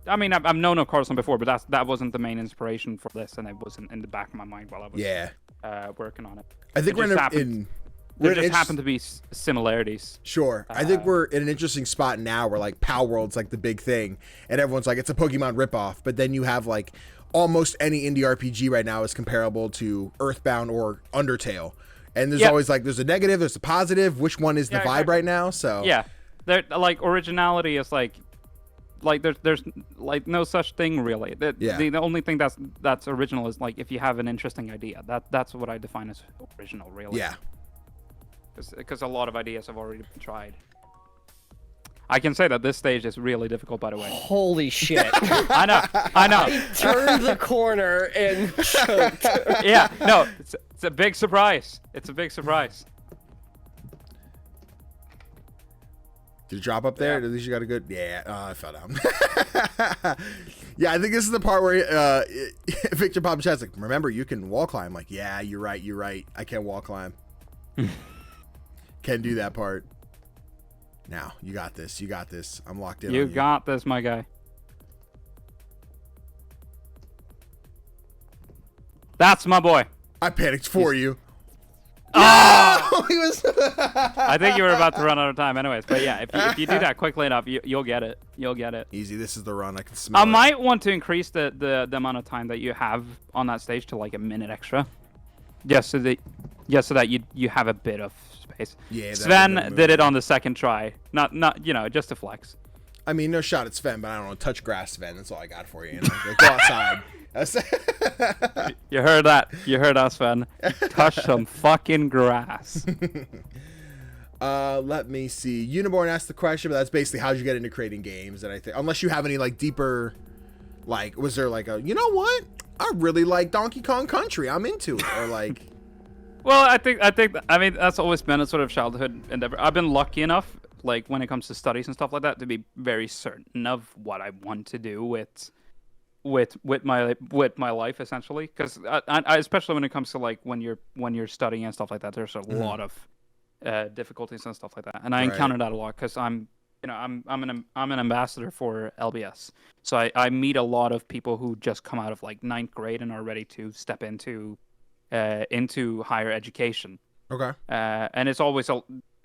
I mean, I've known of Karlson before, but that wasn't the main inspiration for this, and it wasn't in the back of my mind while I was working on it. I think there just happened to be similarities. Sure. I think we're in an interesting spot now where like Pal World's like the big thing, and everyone's like, it's a Pokemon ripoff, but then you have like almost any indie RPG right now is comparable to Earthbound or Undertale, and there's always like, there's a negative, there's a positive. Which one is the vibe right now? So there, like, originality is like there's like no such thing really. The only thing that's original is like if you have an interesting idea. That's what I define as original, really. Yeah. Because a lot of ideas have already been tried. I can say that this stage is really difficult, by the way. Holy shit. I know. I turned the corner and choked. Yeah, no, it's a big surprise. It's a big surprise. Did it drop up there? At least you got a good... Yeah, I fell down. Yeah, I think this is the part where Victor Pop Chat's like, remember, you can wall climb. Like, yeah, you're right. I can't wall climb. Can do that part. Now, you got this. I'm locked in. You got this, my guy. That's my boy. I panicked for you. Oh! He was. I think you were about to run out of time anyways. But yeah, if you do that quickly enough, you'll get it. Easy. This is the run. I can smell it. I might want to increase the amount of time that you have on that stage to like a minute extra. Just so that just so that you have a bit of space. Yeah. Sven did it on the second try. Not just to flex. I mean, no shot at Sven, but I don't know. Touch grass, Sven. That's all I got for you. You know? Like, go outside. You heard that? You heard us, Sven. Touch some fucking grass. Let me see. Uniborn asked the question, but that's basically how'd you get into creating games? And I think, unless you have any like deeper, like, was there like a, you know what? I really like Donkey Kong Country. I'm into it. Or like. Well, I mean, that's always been a sort of childhood endeavor. I've been lucky enough, like when it comes to studies and stuff like that, to be very certain of what I want to do with my life, essentially. Because I especially when it comes to like when you're studying and stuff like that, there's a lot of difficulties and stuff like that, and I encounter that a lot because I'm an ambassador for LBS, so I meet a lot of people who just come out of like 9th grade and are ready to step into higher education. Okay. And it's always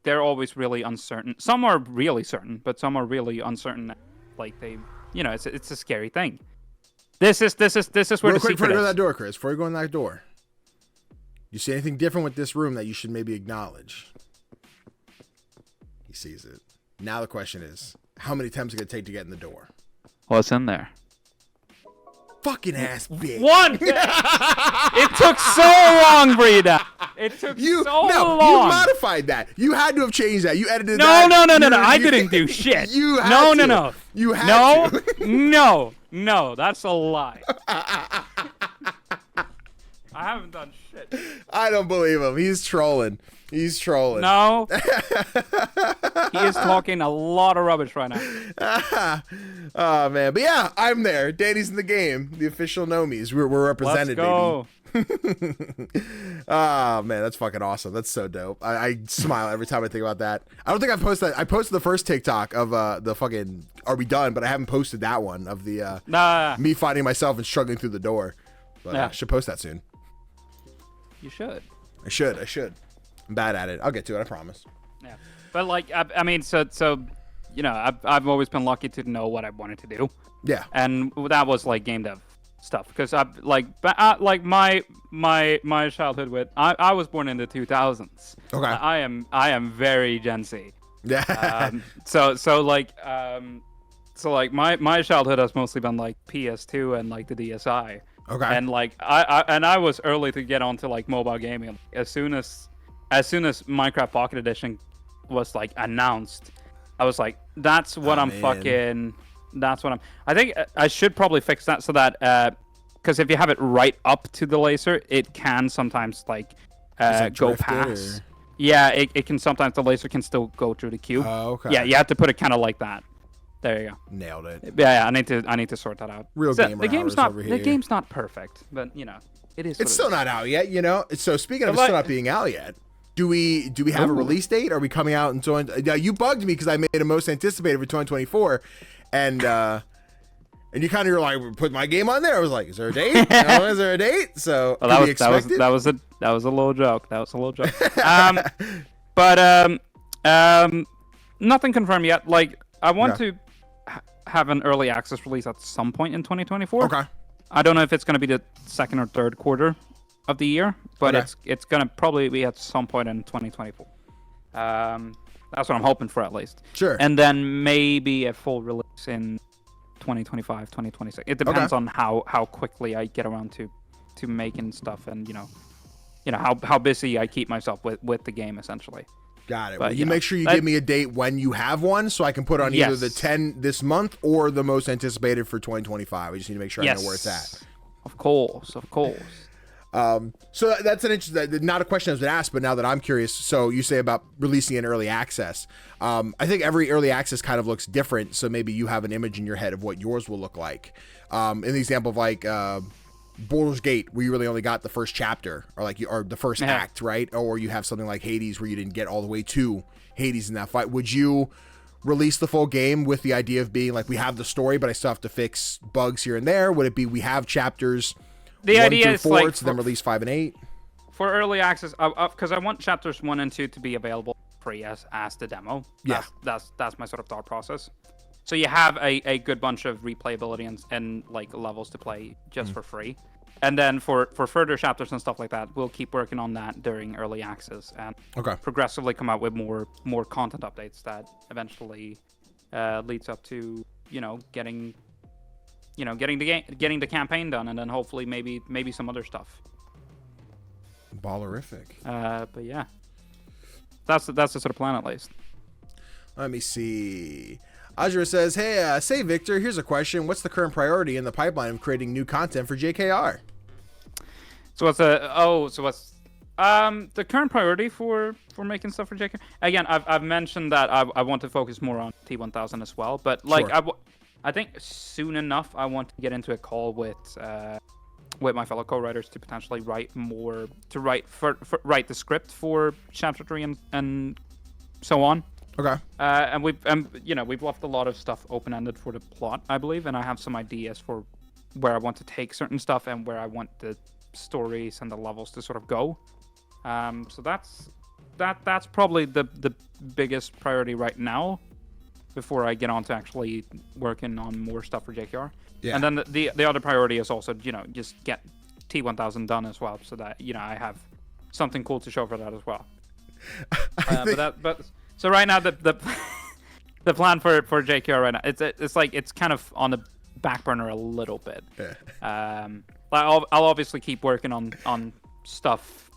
they're always really uncertain. Some are really certain, but some are really uncertain. Like they, it's a scary thing. This is where Real the quick, secret before you go is. to that door, Chris. Before you go in that door, you see anything different with this room that you should maybe acknowledge? He sees it. Now the question is, how many attempts is it going to take to get in the door? What's in there? Fucking ass bitch. One! It took so long, Breda. It took so long. You modified that. You had to have changed that. You edited that. No. I didn't do shit. You had to. No. You had to. No. That's a lie. I haven't done shit. I don't believe him. He's trolling. No. He is talking a lot of rubbish right now. Oh, man. But yeah, I'm there. Danny's in the game. The official Nomies. We're represented, Let's go. baby. Oh, man. That's fucking awesome. That's so dope. I smile every time I think about that. I don't think I've posted that. I posted the first TikTok of the fucking Are We Done, but I haven't posted that one of the me finding myself and struggling through the door. But I should post that soon. You should. I should. I'm bad at it. I'll get to it. I promise. Yeah, but like I mean, so I've always been lucky to know what I wanted to do. Yeah, and that was like game dev stuff because my childhood with I was born in the 2000s. Okay, I am very Gen Z. Yeah. So my childhood has mostly been like PS2 and like the DSi. Okay. And like I was early to get onto like mobile gaming. As soon as Minecraft Pocket Edition was like announced, I was like, that's what I think I should probably fix that so that because if you have it right up to the laser, it can sometimes like go past. Yeah, it can sometimes, the laser can still go through the cube. Oh, okay. Yeah, you have to put it kind of like that. There you go. Nailed it. Yeah, I need to sort that out. Real gamer the game's hours not over here. the game's not perfect, but it is. It's still not out yet, So speaking of it still not being out yet, do we have a release date? Are we coming out in you bugged me because I made a most anticipated for 2024, and you kind of were like, put my game on there. I was like, is there a date? Is there a date? So that was a little joke. But nothing confirmed yet. Like I want to have an early access release at some point in 2024. Okay. I don't know if it's going to be the second or third quarter of the year, but it's going to probably be at some point in 2024. That's what I'm hoping for, at least. Sure. And then maybe a full release in 2025, 2026. It depends on how quickly I get around to making stuff, and how busy I keep myself with the game, essentially. Got it. But, well, you make sure you give me a date when you have one, so I can put on either the 10 this month or the most anticipated for 2025. I just need to make sure I know where it's at. Of course. So that's an interesting, not a question that's been asked, but now that I'm curious, so you say about releasing in early access. I think every early access kind of looks different, so maybe you have an image in your head of what yours will look like. In the example of like Baldur's Gate, where you really only got the first chapter, or the first act, right? Or you have something like Hades, where you didn't get all the way to Hades in that fight. Would you release the full game with the idea of being like, we have the story, but I still have to fix bugs here and there? Would it be we have chapters? The idea is 4 like to then release 5 and 8 for early access, because I want chapters 1 and 2 to be available free as the demo. That's my sort of thought process. So you have a good bunch of replayability and like levels to play just for free. And then for further chapters and stuff like that, we'll keep working on that during early access and progressively come out with more content updates that eventually leads up to getting the campaign done, and then hopefully maybe some other stuff. Ballerific. But yeah, that's the sort of plan at least. Let me see. Ajra says, "Hey, say Victor, here's a question. What's the current priority in the pipeline of creating new content for JKR?" So what's the current priority for making stuff for JKR? Again, I've mentioned that I want to focus more on T1000 as well, but like I think soon enough I want to get into a call with my fellow co-writers to potentially write the script for chapter 3 and so on. Okay. And we've left a lot of stuff open-ended for the plot, I believe, and I have some ideas for where I want to take certain stuff and where I want the stories and the levels to sort of go. So that's probably the biggest priority right now before I get on to actually working on more stuff for JKR. Yeah. And then the other priority is also, just get T1000 done as well, so that, I have something cool to show for that as well. So right now the plan for JKR right now, it's like it's kind of on the back burner a little bit. Yeah. I'll obviously keep working on stuff,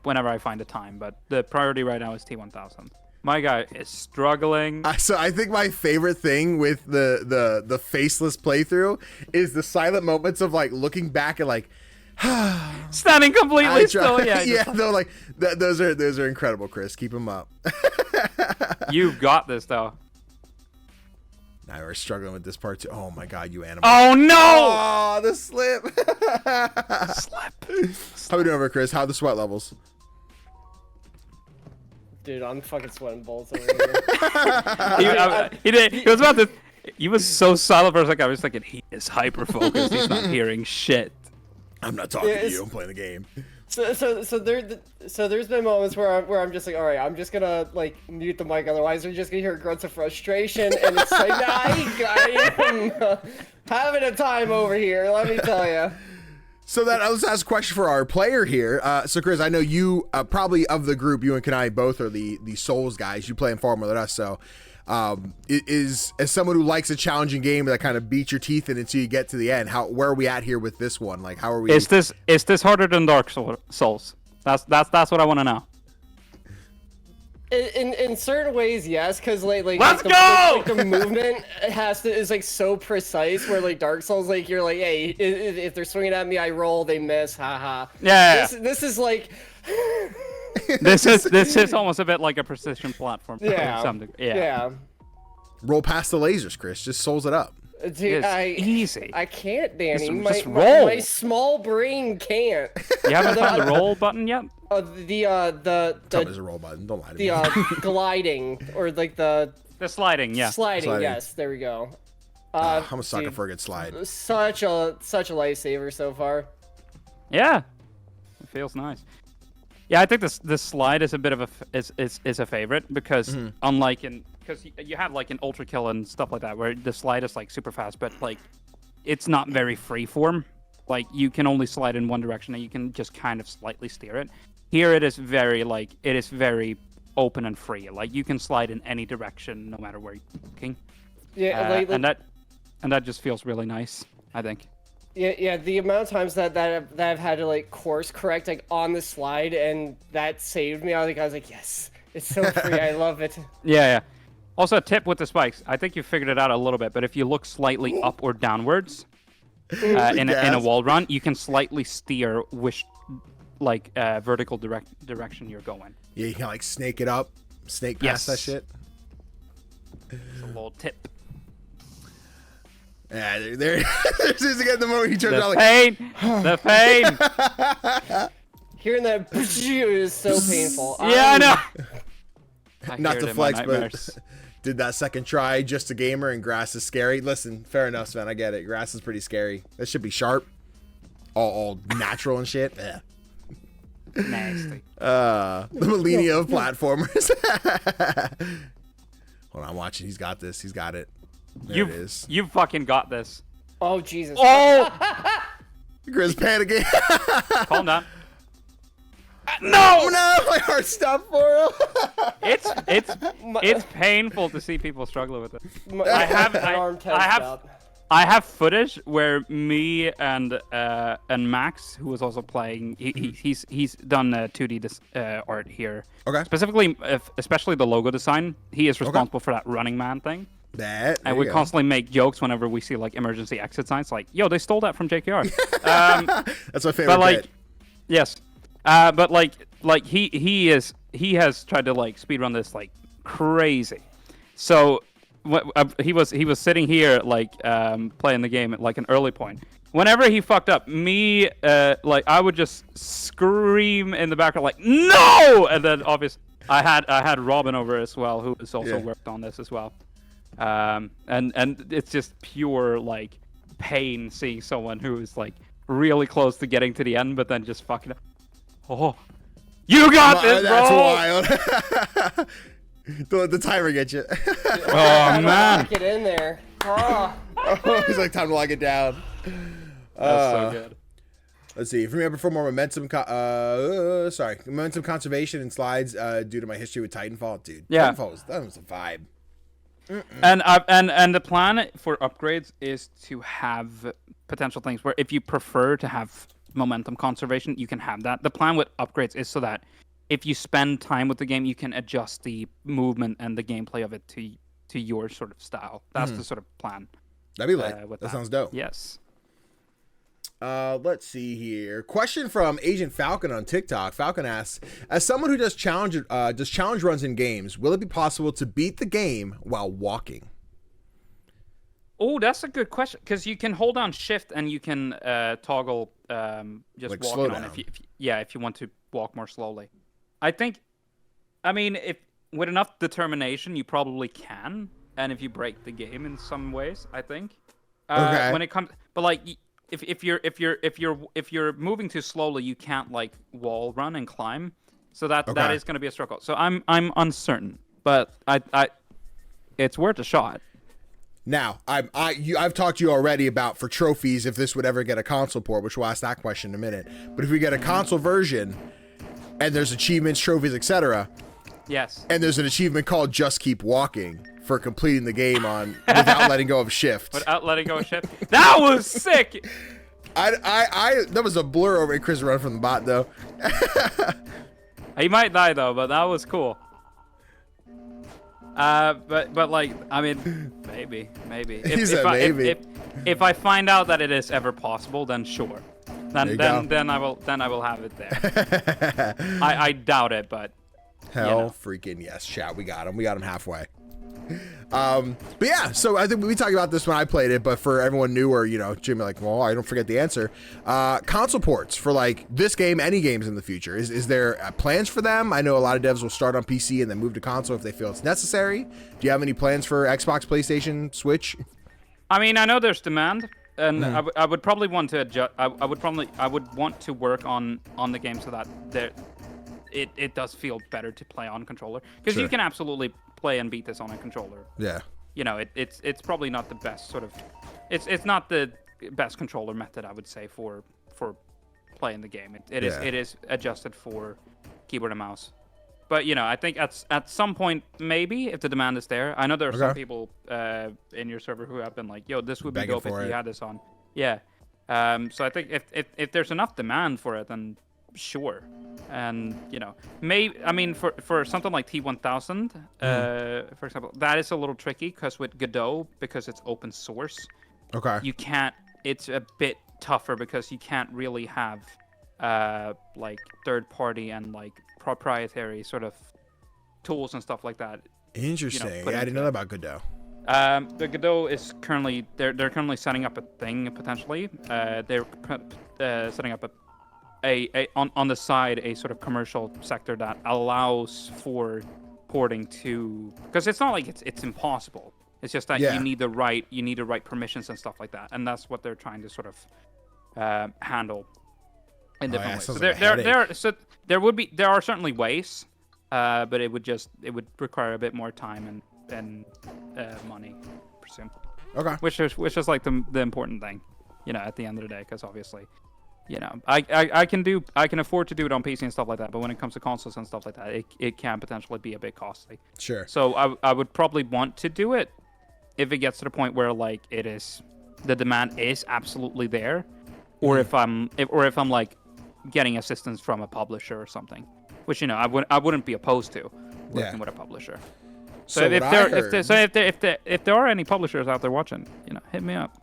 whenever I find the time, but the priority right now is T1000. My guy is struggling. So I think my favorite thing with the faceless playthrough is the silent moments of like looking back and like standing completely still. Yeah, yeah. No, like those are incredible, Chris. Keep them up. You've got this though. Now we're struggling with this part too. Oh my god, you animal. Oh no! Oh, the slip. Slip. How we doing over, Chris? How are the sweat levels? Dude, I'm fucking sweating balls over here. He was about to. He was so silent for a second. I was thinking he is hyper focused. He's not hearing shit. I'm not talking to you. I'm playing the game. So there's been moments where I'm just like, all right, I'm just gonna like mute the mic, otherwise we're just gonna hear grunts of frustration, and it's like, I am having a time over here. Let me tell you. So let's ask a question for our player here. So Chris, I know you probably of the group, you and Kanai both are the Souls guys. You play them far more than us. So as someone who likes a challenging game that kind of beats your teeth in until you get to the end, where are we at here with this one? Like, how are we? Is this harder than Dark Souls? That's what I want to know. In certain ways, yes, because Let's go! The movement is like so precise. Where like Dark Souls, like you're like, hey, if they're swinging at me, I roll, they miss, haha. Yeah. This is like. this is almost a bit like a precision platform. Yeah. Yeah. Roll past the lasers, Chris. Just souls it up. Dude, easy. I can't, Danny. Just roll. My small brain can't. You haven't found the roll button yet? Tell me there's a roll button. Don't lie to me. The gliding or like the sliding, yeah. Sliding, yes. There we go. I'm a sucker for a good slide. Such a lifesaver so far. Yeah, it feels nice. Yeah, I think this slide is a bit of a favorite because unlike because you have like an ultra kill and stuff like that where the slide is like super fast, but like it's not very freeform. Like you can only slide in one direction and you can just kind of slightly steer it. Here it is very open and free. Like you can slide in any direction no matter where you're looking. Yeah, and that just feels really nice, I think. Yeah. The amount of times that I've had to like course correct like on the slide and that saved me. I was like, yes, it's so free. I love it. Yeah. Also, a tip with the spikes. I think you figured it out a little bit, but if you look slightly up or downwards in a wall run, you can slightly steer which vertical direction you're going. Yeah, you can like snake it up, snake past that shit. It's a little tip. Yeah, there's again the moment he turns out like the pain. Hearing that is so painful. Yeah, I know. Not to flex, but did that second try just a gamer and grass is scary. Listen, fair enough, Sven. I get it. Grass is pretty scary. That should be sharp, all natural and shit. Yeah. Nasty. The millennia of platformers. Hold on, I'm watching. He's got this. He's got it. There it is. You fucking got this. Oh Jesus. Oh. Chris panicking. Calm down. No, my heart stopped for him. It's painful to see people struggle with it. I I have footage where me and Max, who was also playing, he's done 2D art here. Okay. Specifically, especially the logo design. He is responsible for that running man thing. And we constantly make jokes whenever we see like emergency exit signs, like, "Yo, they stole that from JKR." That's my favorite. But like, bit. yes, but like he has tried to like speedrun this like crazy. So he was sitting here like playing the game at like an early point. Whenever he fucked up, me like I would just scream in the background like no, and then obviously I had Robin over as well, who has also worked on this as well. And it's just pure like pain seeing someone who is like really close to getting to the end, but then just fucking up. Oh, you got this, bro! That's wild. Don't let the timer get you. Oh man, get in there. Oh. He's like, time to lock it down. That's so good. Let's see. For me, I prefer more momentum. Momentum conservation and slides due to my history with Titanfall, dude. Yeah, that was a vibe. And the plan for upgrades is to have potential things where if you prefer to have momentum conservation, you can have that. The plan with upgrades is so that if you spend time with the game, you can adjust the movement and the gameplay of it to your sort of style. That's the sort of plan. That'd be lit. That sounds dope. Yes. Let's see here. Question from Agent Falcon on TikTok. Falcon asks, as someone who does challenge runs in games, will it be possible to beat the game while walking? Oh, that's a good question, because you can hold down shift and you can toggle just like walking on if you want to walk more slowly. I mean, if with enough determination, you probably can, and if you break the game in some ways, I think. Okay. When it comes, but like. If you're moving too slowly, you can't like wall run and climb, so that is going to be a struggle. So I'm uncertain, but it's worth a shot. Now I've talked to you already about for trophies if this would ever get a console port, which we'll ask that question in a minute. But if we get a console version, and there's achievements, trophies, etc. Yes. And there's an achievement called Just Keep Walking for completing the game without letting go of shift. Without letting go of shift. That was sick. I that was a blur over Chris run from the bot though. He might die though, but that was cool. But like I mean, maybe. If I find out that it is ever possible, then sure. Then I will have it there. I doubt it, but. Hell freaking yes, chat. We got him halfway. But yeah, so I think we talked about this when I played it, but for everyone new or, Jimmy, like, well, I don't forget the answer. Console ports for like this game, any games in the future. Is there plans for them? I know a lot of devs will start on PC and then move to console if they feel it's necessary. Do you have any plans for Xbox, PlayStation, Switch? I mean, I know there's demand, and I would probably want to adjust. I would want to work on the game so that it does feel better to play on controller, because you can absolutely play and beat this on a controller. Yeah. It's probably not the best sort of, it's not the best controller method, I would say, for playing the game. It is adjusted for keyboard and mouse. But I think at some point, maybe if the demand is there. I know there are some people in your server who have been like, "Yo, this would be dope if you had this on." Yeah. So I think if there's enough demand for it, then sure. And for something like T1000, for example, that is a little tricky because with Godot, because it's open source, you can't. It's a bit tougher because you can't really have like third party and like proprietary sort of tools and stuff like that. Interesting. I didn't know that about Godot. The Godot is currently they're currently setting up a thing potentially. They're setting up on the side a sort of commercial sector that allows for porting to, because it's not like it's impossible. It's just that you need the right permissions and stuff like that, and that's what they're trying to sort of handle in different ways. So there are certainly ways, but it would require a bit more time and money, I presume. Okay. Which is like the important thing, at the end of the day, because obviously You know, I can afford to do it on PC and stuff like that, but when it comes to consoles and stuff like that, it can potentially be a bit costly. Sure. So I would probably want to do it if it gets to the point where like the demand is absolutely there, or if I'm like getting assistance from a publisher or something, which I wouldn't be opposed to working with a publisher. So if there are any publishers out there watching, hit me up.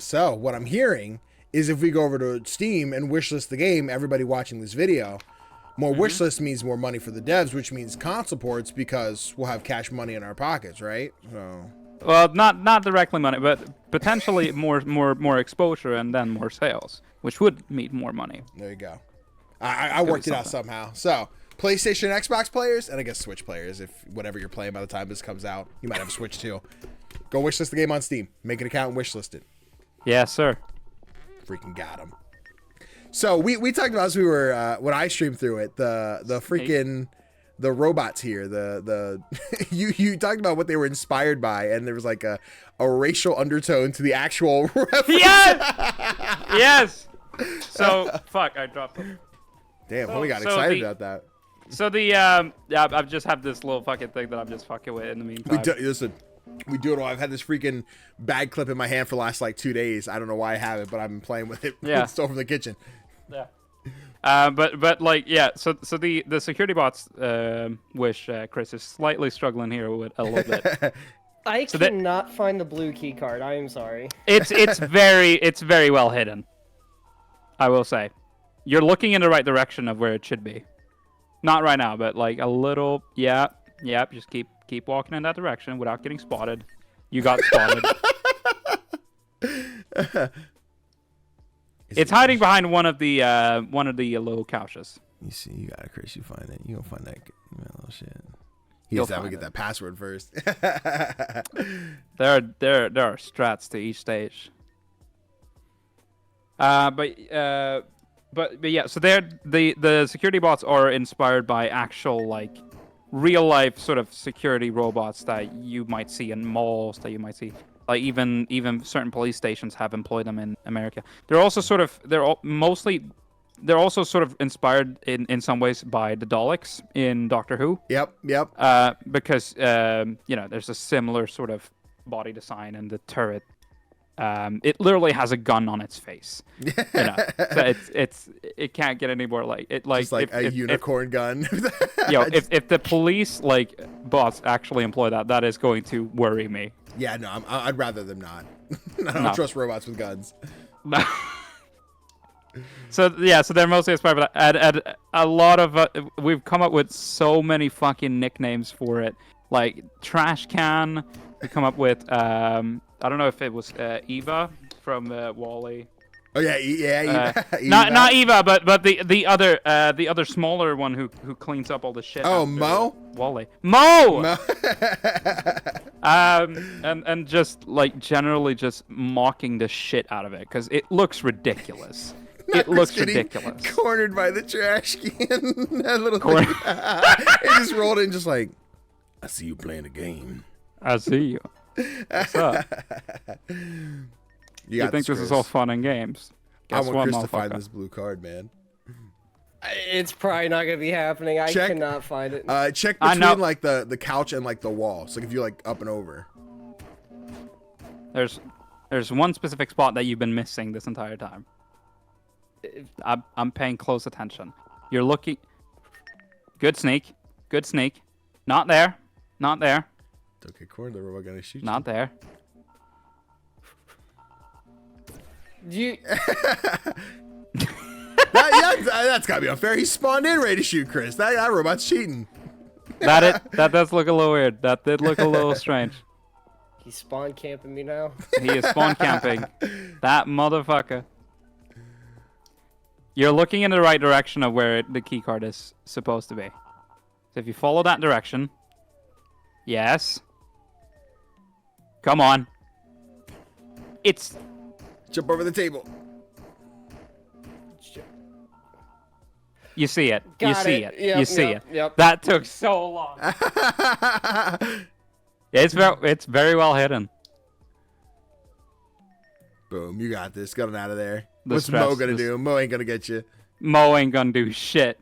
So what I'm hearing is if we go over to Steam and wishlist the game, everybody watching this video, more wishlist means more money for the devs, which means console ports because we'll have cash money in our pockets, right? So. Well, not directly money, but potentially more exposure and then more sales, which would mean more money. There you go. I worked it out somehow. So PlayStation, Xbox players, and I guess Switch players, if whatever you're playing by the time this comes out, you might have a Switch too. Go wishlist the game on Steam. Make an account and wishlist it. Yes, sir. Freaking got him. So we talked about as we were when I streamed through it, the freaking the robots here, the you talked about what they were inspired by, and there was like a racial undertone to the actual reference. Yes. So fuck, I dropped them. Damn, homie got excited about that. So I just have this little fucking thing that I'm just fucking with in the meantime. Listen, we do it all. I've had this freaking bag clip in my hand for the last like 2 days. I don't know why I have it, but I've been playing with it. Yeah. It's still from the kitchen. Yeah. But like, yeah. So the security bots, which Chris is slightly struggling here with a little bit. I cannot find the blue key card. I am sorry. It's very well hidden. I will say, you're looking in the right direction of where it should be. Not right now, but like a little. Yeah. Just keep walking in that direction without getting spotted. You got spotted. It's hiding behind one of the little couches. You see, you got it, Chris. You find it. You gonna find that little shit. He has to get that password first. There are strats to each stage. But yeah. So the security bots are inspired by actual like real life sort of security robots that you might see in malls, that you might see. Like even certain police stations have employed them in America. They're also sort of inspired in some ways by the Daleks in Doctor Who. Yep. Because there's a similar sort of body design, and the turret, it literally has a gun on its face. So it can't get any more like it like just like a unicorn gun. If the police like bots actually employ that is going to worry me. Yeah, no, I'd rather them not. I don't trust robots with guns. No. So they're mostly inspired by that. And a lot of we've come up with so many fucking nicknames for it, like trash can. We come up with I don't know if it was Eva from Wall-E. Oh yeah, Eva. Not Eva, but the other smaller one who cleans up all the shit. Oh, Mo. Wall-E. Mo. And just like generally just mocking the shit out of it because it looks ridiculous. It looks ridiculous. Cornered by the trash can. That little thing. It just rolled in, just like, I see you playing a game. I see you. What's up? You think this is all fun and games? Guess I want Chris to find this blue card, man. It's probably not gonna be happening. I cannot find it. Check between like the couch and like the wall. So if you like up and over. There's one specific spot that you've been missing this entire time. I'm paying close attention. You're looking. Good sneak. Not there. Okay, corner the robot gonna shoot you. Not there. That's gotta be unfair. He spawned in ready to shoot Chris. That robot's cheating. That does look a little weird. That did look a little strange. He's spawn camping me now. He is spawn camping. That motherfucker. You're looking in the right direction of where the key card is supposed to be. So if you follow that direction. Yes. Come on. It's... Jump over the table. You see it. Got you see it. it. Yep, you see yep, it. Yep. That took so long. It's very well hidden. Boom, you got this. Get on out of there. The What's stress, Mo gonna do? Mo ain't gonna get you. Mo ain't gonna do shit.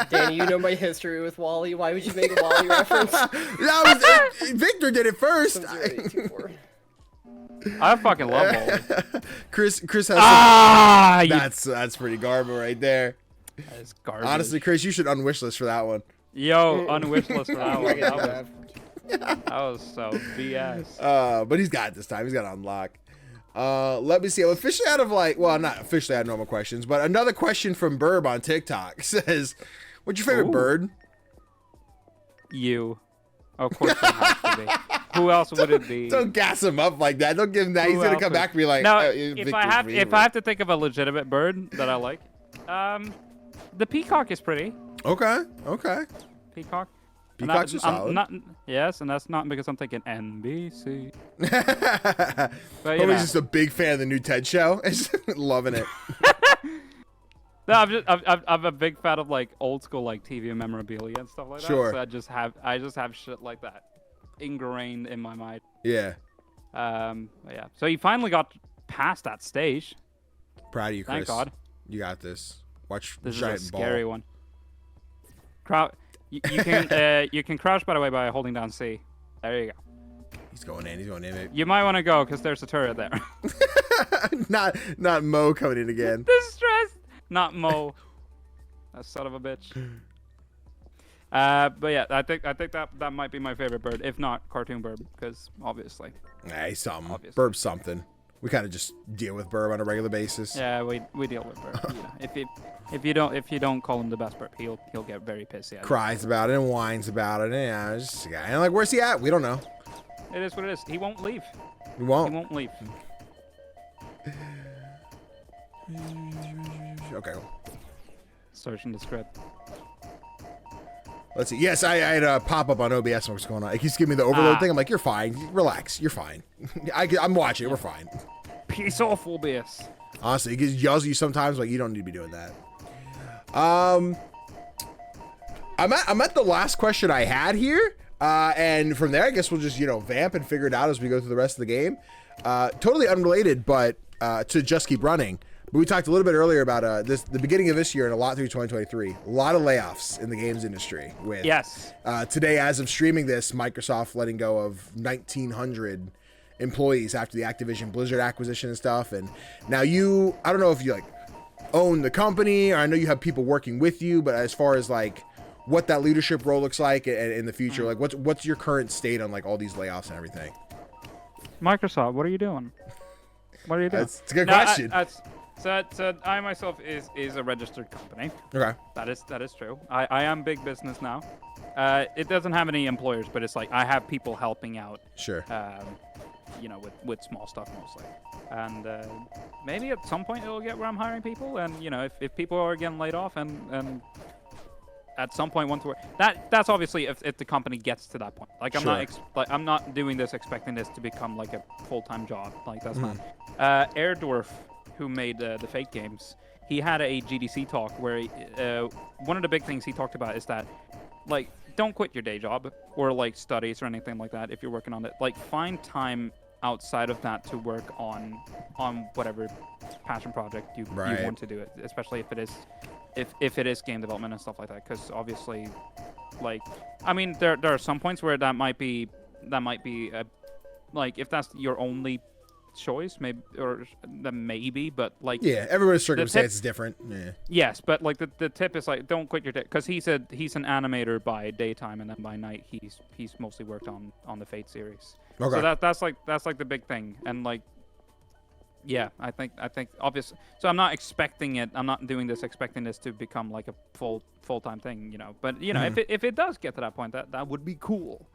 Danny, you know my history with Wally. Why would you make a Wally reference? Victor did it first. 70824. I fucking love Wally. Chris has that's pretty garbage right there. That is garbage. Honestly, Chris, you should unwishlist for that one. Yo, unwishlist for that one. That That was so BS. But he's got it this time. He's got it on lock. Let me see. I'm officially out of not officially out of normal questions, but another question from Burb on TikTok says, "What's your favorite bird?" You. Of course it has to be. Who else would it be? Don't gas him up like that. Don't give him that. He's gonna come back and be like, no. Victor's If I have to think of a legitimate bird that I like, the peacock is pretty. Okay. Peacock. Peacocks are solid. Yes, and that's not because I'm thinking NBC. But Homie's just a big fan of the new TED show. Loving it. No, I'm a big fan of like old school like TV memorabilia and stuff like that. Sure. So I just have shit like that ingrained in my mind. Yeah. But yeah. So you finally got past that stage. Proud of you, Chris. Thank God. You got this. Watch This giant is a ball. scary one. You can crouch by the way by holding down C. There you go. He's going in. Mate. You might want to go because there's a turret there. not Mo coming in again. The stress. Not Mo. That son of a bitch. But yeah, I think that might be my favorite bird, if not cartoon bird, because obviously. Nah, he's something. Obviously. Burb's something. We kind of just deal with Burb on a regular basis. Yeah, we deal with bird. If you don't call him the best bird, he'll get very pissy. Cries about it and whines about it. Yeah, it's just a guy. And like, where's he at? We don't know. It is what it is. He won't leave. He won't. He won't leave. Okay. Searching the script. Let's see. Yes, I had a pop-up on OBS on what's going on. It keeps giving me the overload thing. I'm like, you're fine. Relax. You're fine. I'm watching it. We're fine. Peace off, OBS. Honestly, it yells at you sometimes. Like, you don't need to be doing that. I'm at the last question I had here. And from there, I guess we'll just, vamp and figure it out as we go through the rest of the game. Totally unrelated, but to Just Keep Running. But we talked a little bit earlier about the beginning of this year and a lot through 2023. A lot of layoffs in the games industry. With today, as of streaming this, Microsoft letting go of 1,900 employees after the Activision Blizzard acquisition and stuff. And now I don't know if you own the company, or I know you have people working with you, but as far as what that leadership role looks like in the future, what's your current state on all these layoffs and everything? Microsoft, what are you doing? What are you doing? It's a good question. So I myself is a registered company. Okay. That is true. I am big business now. It doesn't have any employers, but it's I have people helping out. Sure. With small stuff mostly. And maybe at some point it'll get where I'm hiring people. And if people are getting laid off and at some point want to work, that's obviously if the company gets to that point. I'm not doing this expecting this to become a full-time job. That's not. Airdorf, who made the Fate games, he had a GDC talk where one of the big things he talked about is that don't quit your day job or studies or anything like that if you're working on it. Find time outside of that to work on whatever passion project you want to do it, especially if it is game development and stuff like that, because obviously there are some points where that might be if that's your only choice, maybe, but everybody's circumstance is different. Yes, but the tip is don't quit your day, because he said he's an animator by daytime and then by night he's mostly worked on the Fate series. Okay. So that's the big thing. And I think obviously, so I'm not expecting it. I'm not doing this expecting this to become a full-time thing, but if it does get to that point, that would be cool.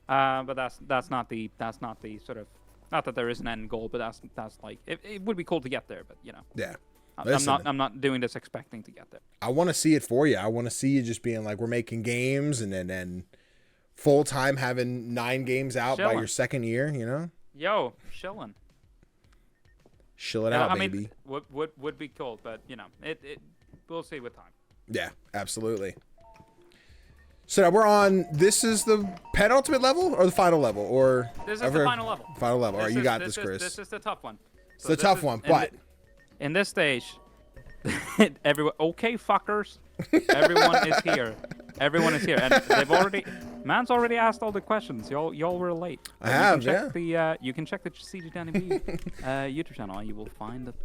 But that's not the sort of, not that there is an end goal, but that's it would be cool to get there, but Yeah. I'm not doing this expecting to get there. I want to see it for you. I want to see you just being we're making games and then full time having 9 games out by your second year, Yo, chilling. Chill it out, baby. Would be cool, but it we'll see with time. Yeah, absolutely. So now we're on. This is the penultimate level or the final level, or this is the final level. Final level. All right, you got this, Chris. This is the tough one. It's a tough one, but in this stage, everyone, okay, fuckers, everyone is here. Everyone is here, and man's already asked all the questions. Y'all were late. I have, You can check the CGDannyB YouTube channel, and you will find it.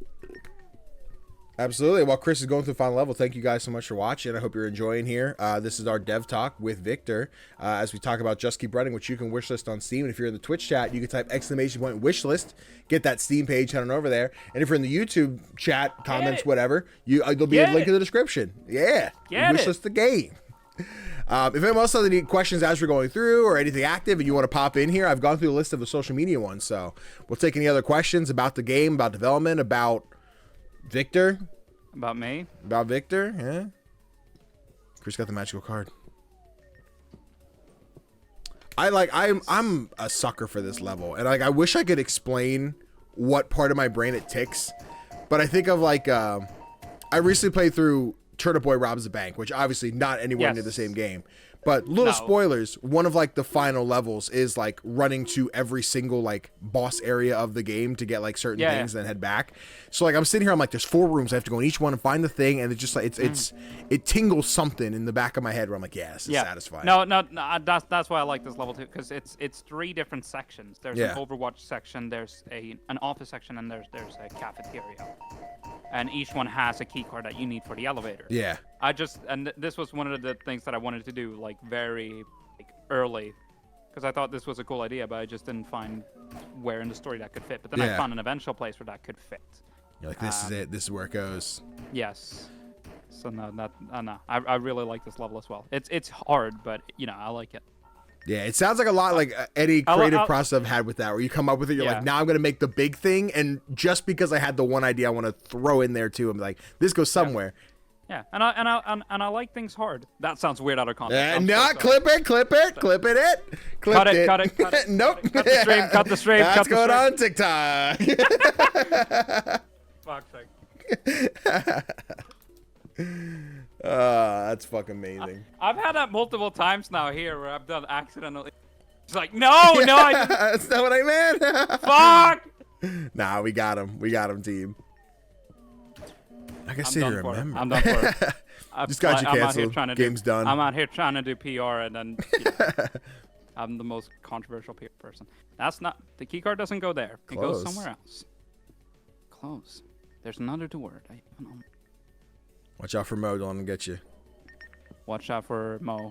Absolutely. While Chris is going through the final level, thank you guys so much for watching. I hope you're enjoying here. This is our Dev Talk with Victor as we talk about Just Keep Running, which you can wishlist on Steam. And if you're in the Twitch chat, you can type !wishlist, get that Steam page, head on over there. And if you're in the YouTube chat, comments, whatever, there'll be a link in the description. Yeah. Wishlist the game. If anyone else has any questions as we're going through or anything active and you want to pop in here, I've gone through a list of the social media ones. So we'll take any other questions about the game, about development, about Victor. About me? About Victor, yeah. Chris got the magical card. I'm a sucker for this level, and like I wish I could explain what part of my brain it ticks, but I think of like I recently played through Turtle Boy Robs the Bank, which obviously not anywhere near the same game. But little spoilers, one of like the final levels is like running to every single like boss area of the game to get like certain things and then head back. So like I'm sitting here, I'm like, there's 4 rooms. I have to go in each one and find the thing, and it's just like it tingles something in the back of my head where I'm like, yeah, this is satisfying. No, that's why I like this level too, because it's 3 different sections. There's an Overwatch section, there's an office section, and there's a cafeteria. And each one has a key card that you need for the elevator. Yeah. This was one of the things that I wanted to do like very early, because I thought this was a cool idea, but I just didn't find where in the story that could fit. But then I found an eventual place where that could fit. You're like, this is it. This is where it goes. Yes. So no, I really like this level as well. It's hard, but I like it. Yeah, it sounds like a lot like any creative process I've had with that, where you come up with it, you're like, now I'm going to make the big thing, and just because I had the one idea I want to throw in there too, I'm like, this goes somewhere. Yeah, and I like things hard. That sounds weird out of context. Clip it. Cut it. Nope. Cut the stream. That's going on TikTok. Fuck's sake. That's fucking amazing. I've had that multiple times now here where I've done accidentally. It's like, no, I didn't. That's not what I meant. Fuck. Nah, we got him, team. I can see you remember. I'm done for it. Just got you canceled. Game's done. I'm out here trying to do PR, and then I'm the most controversial PR person. That's not. The key card doesn't go there. It goes somewhere else. Close. There's another door. Watch out for Mo. Don't let him get you. Watch out for Mo.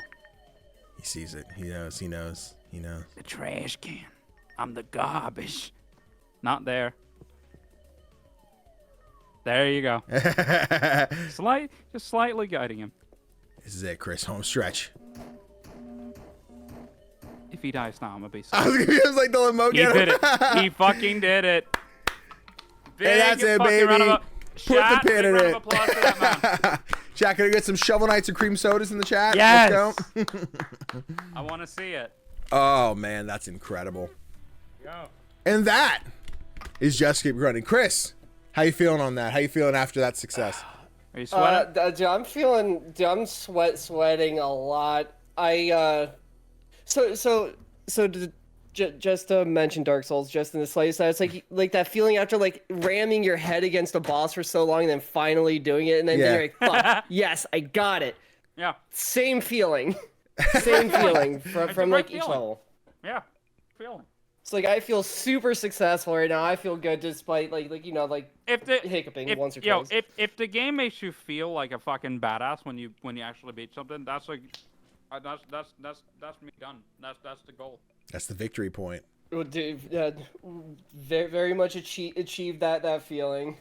He sees it. He knows. The trash can. I'm the garbage. Not there. There you go. Just slightly guiding him. This is it, Chris. Home stretch. If he dies now, I'm gonna be sorry. I was like, don't let Mo get him. He did it. He fucking did it. Hey, that's it, baby. Put the pin in it. Chat, can I get some Shovel Knights and cream sodas in the chat? Yes. Let's go. I want to see it. Oh, man, that's incredible. Go. And that is Just Keep Running. Chris, how you feeling on that? How you feeling after that success? Are you sweating? I'm sweating a lot. Just to mention Dark Souls, just in the slightest, it's like that feeling after like ramming your head against a boss for so long and then finally doing it, and then you're like, fuck, yes, I got it. Yeah. Same feeling. Same feeling from like each level. Yeah. Feeling. It's like I feel super successful right now. I feel good despite like hiccuping once or twice. If the game makes you feel like a fucking badass when you actually beat something, that's like that's me done. That's the goal. That's the victory point. Very, very much achieved that feeling.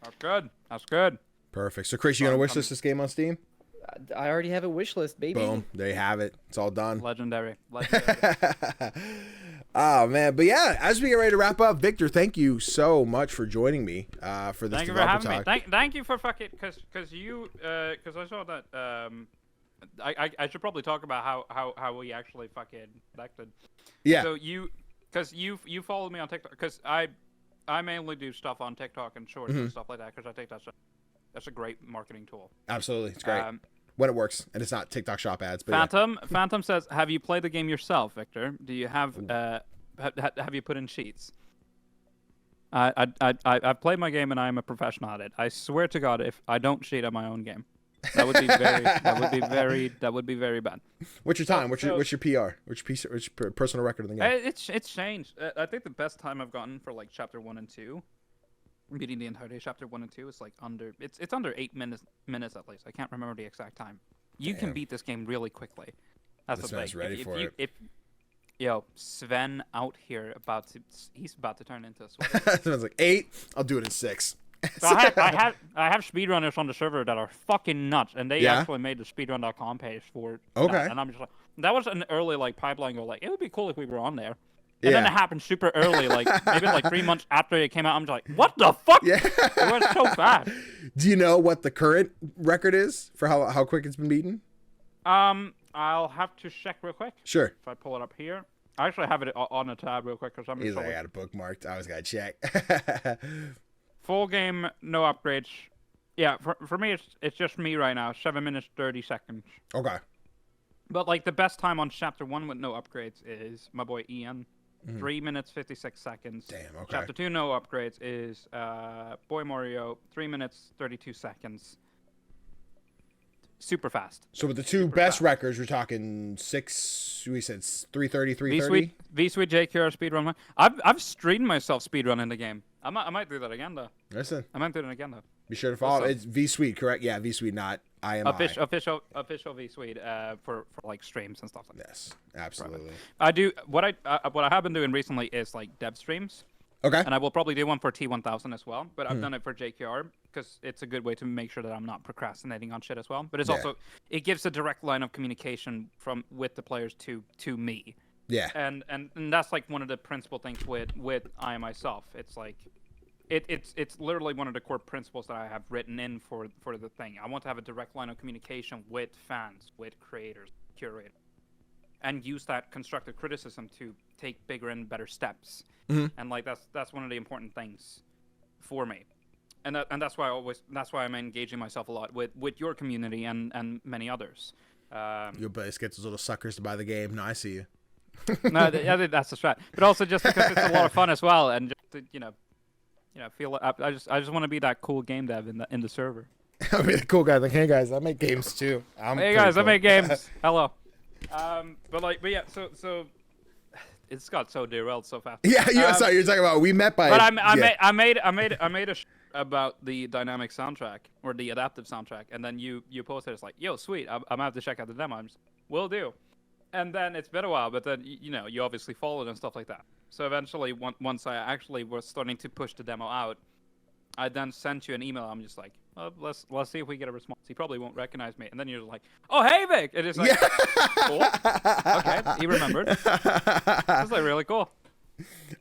That's good. Perfect. So, Chris, you gonna wishlist this game on Steam? I already have a wishlist, baby. Boom. There you have it. It's all done. Legendary. Oh, man. But yeah, as we get ready to wrap up, Victor, thank you so much for joining me for this developer talk. Thank you for fucking, because I saw that I should probably talk about how we actually fucking connected. Yeah. So because you followed me on TikTok, because I mainly do stuff on TikTok and shorts and stuff like that, because I think that's a great marketing tool. Absolutely, it's great when it works and it's not TikTok shop ads. But Phantom says, have you played the game yourself, Victor? Do you have you put in sheets? I've played my game and I am a professional at it. I swear to God, if I don't cheat at my own game, that would be very bad. What's your time? What's your PR? What's your personal record in the game? It's changed. I think the best time I've gotten for like chapter 1 and 2, beating the entirety of chapter 1 and 2, is like under it's under 8 minutes at least. I can't remember the exact time. You can beat this game really quickly. That's the thing. Ready for it. Yo, Sven out here he's about to turn into a sword. Sven's like 8. I'll do it in 6. So I have speedrunners on the server that are fucking nuts, and they actually made the speedrun.com page for that. And I'm just like, that was an early like pipeline go like, it would be cool if we were on there. And then it happened super early, like maybe like 3 months after it came out. I'm just like, what the fuck? Yeah. It went so fast. Do you know what the current record is for how quick it's been beaten? I'll have to check real quick. Sure. If I pull it up here. I actually have it on a tab real quick because I'm. He's like, I got it bookmarked. I always gotta check. Full game, no upgrades. Yeah, for me, it's just me right now. 7 minutes 30 seconds. Okay. But like the best time on chapter 1 with no upgrades is my boy Ian. 3 minutes 56 seconds. Damn. Okay. Chapter 2 no upgrades is boy Mario. 3 minutes 32 seconds. Super fast. So with the two best records, we're talking 6. We said 3:30, 3:30. V-Sweet JQR speedrun. I've streamed myself speedrunning the game. I might do that again though. Listen. I might do it again though. Be sure to follow. It's V-Sweet, correct? Yeah, V-Sweet, not i.m.i. Official V-Sweet for like streams and stuff like that. Yes, absolutely. I do what I have been doing recently is like dev streams. Okay. And I will probably do one for T1000 as well, but I've done it for JQR because it's a good way to make sure that I'm not procrastinating on shit as well. But it's also it gives a direct line of communication with the players to me. Yeah. And that's like one of the principal things with i.m.i myself. It's like it's literally one of the core principles that I have written in for the thing. I want to have a direct line of communication with fans, with creators, curators, and use that constructive criticism to take bigger and better steps. And like that's one of the important things for me. And that's why I'm engaging myself a lot with your community and many others. You'll get those little suckers to buy the game. No, I see you. No, I think that's the strat. But also just because it's a lot of fun as well, and just to, you know, feel I just want to be that cool game dev in the server. I'll be the cool guy. Like, hey guys, I make games too. Hey guys, cool. I make games. Hello. But yeah, so it's got so derailed so fast. Yeah, sorry, you're talking about we met by. But I made a about the dynamic soundtrack or the adaptive soundtrack, and then you posted it's like, yo, sweet, I'm gonna have to check out the demo. I'm just, will do. And then it's been a while, but then you obviously followed and stuff like that. So eventually, once I actually was starting to push the demo out, I then sent you an email. I'm just like, oh, let's see if we get a response. He probably won't recognize me. And then you're like, oh, hey, Vic. It is like, cool. Okay, he remembered. It's like really cool.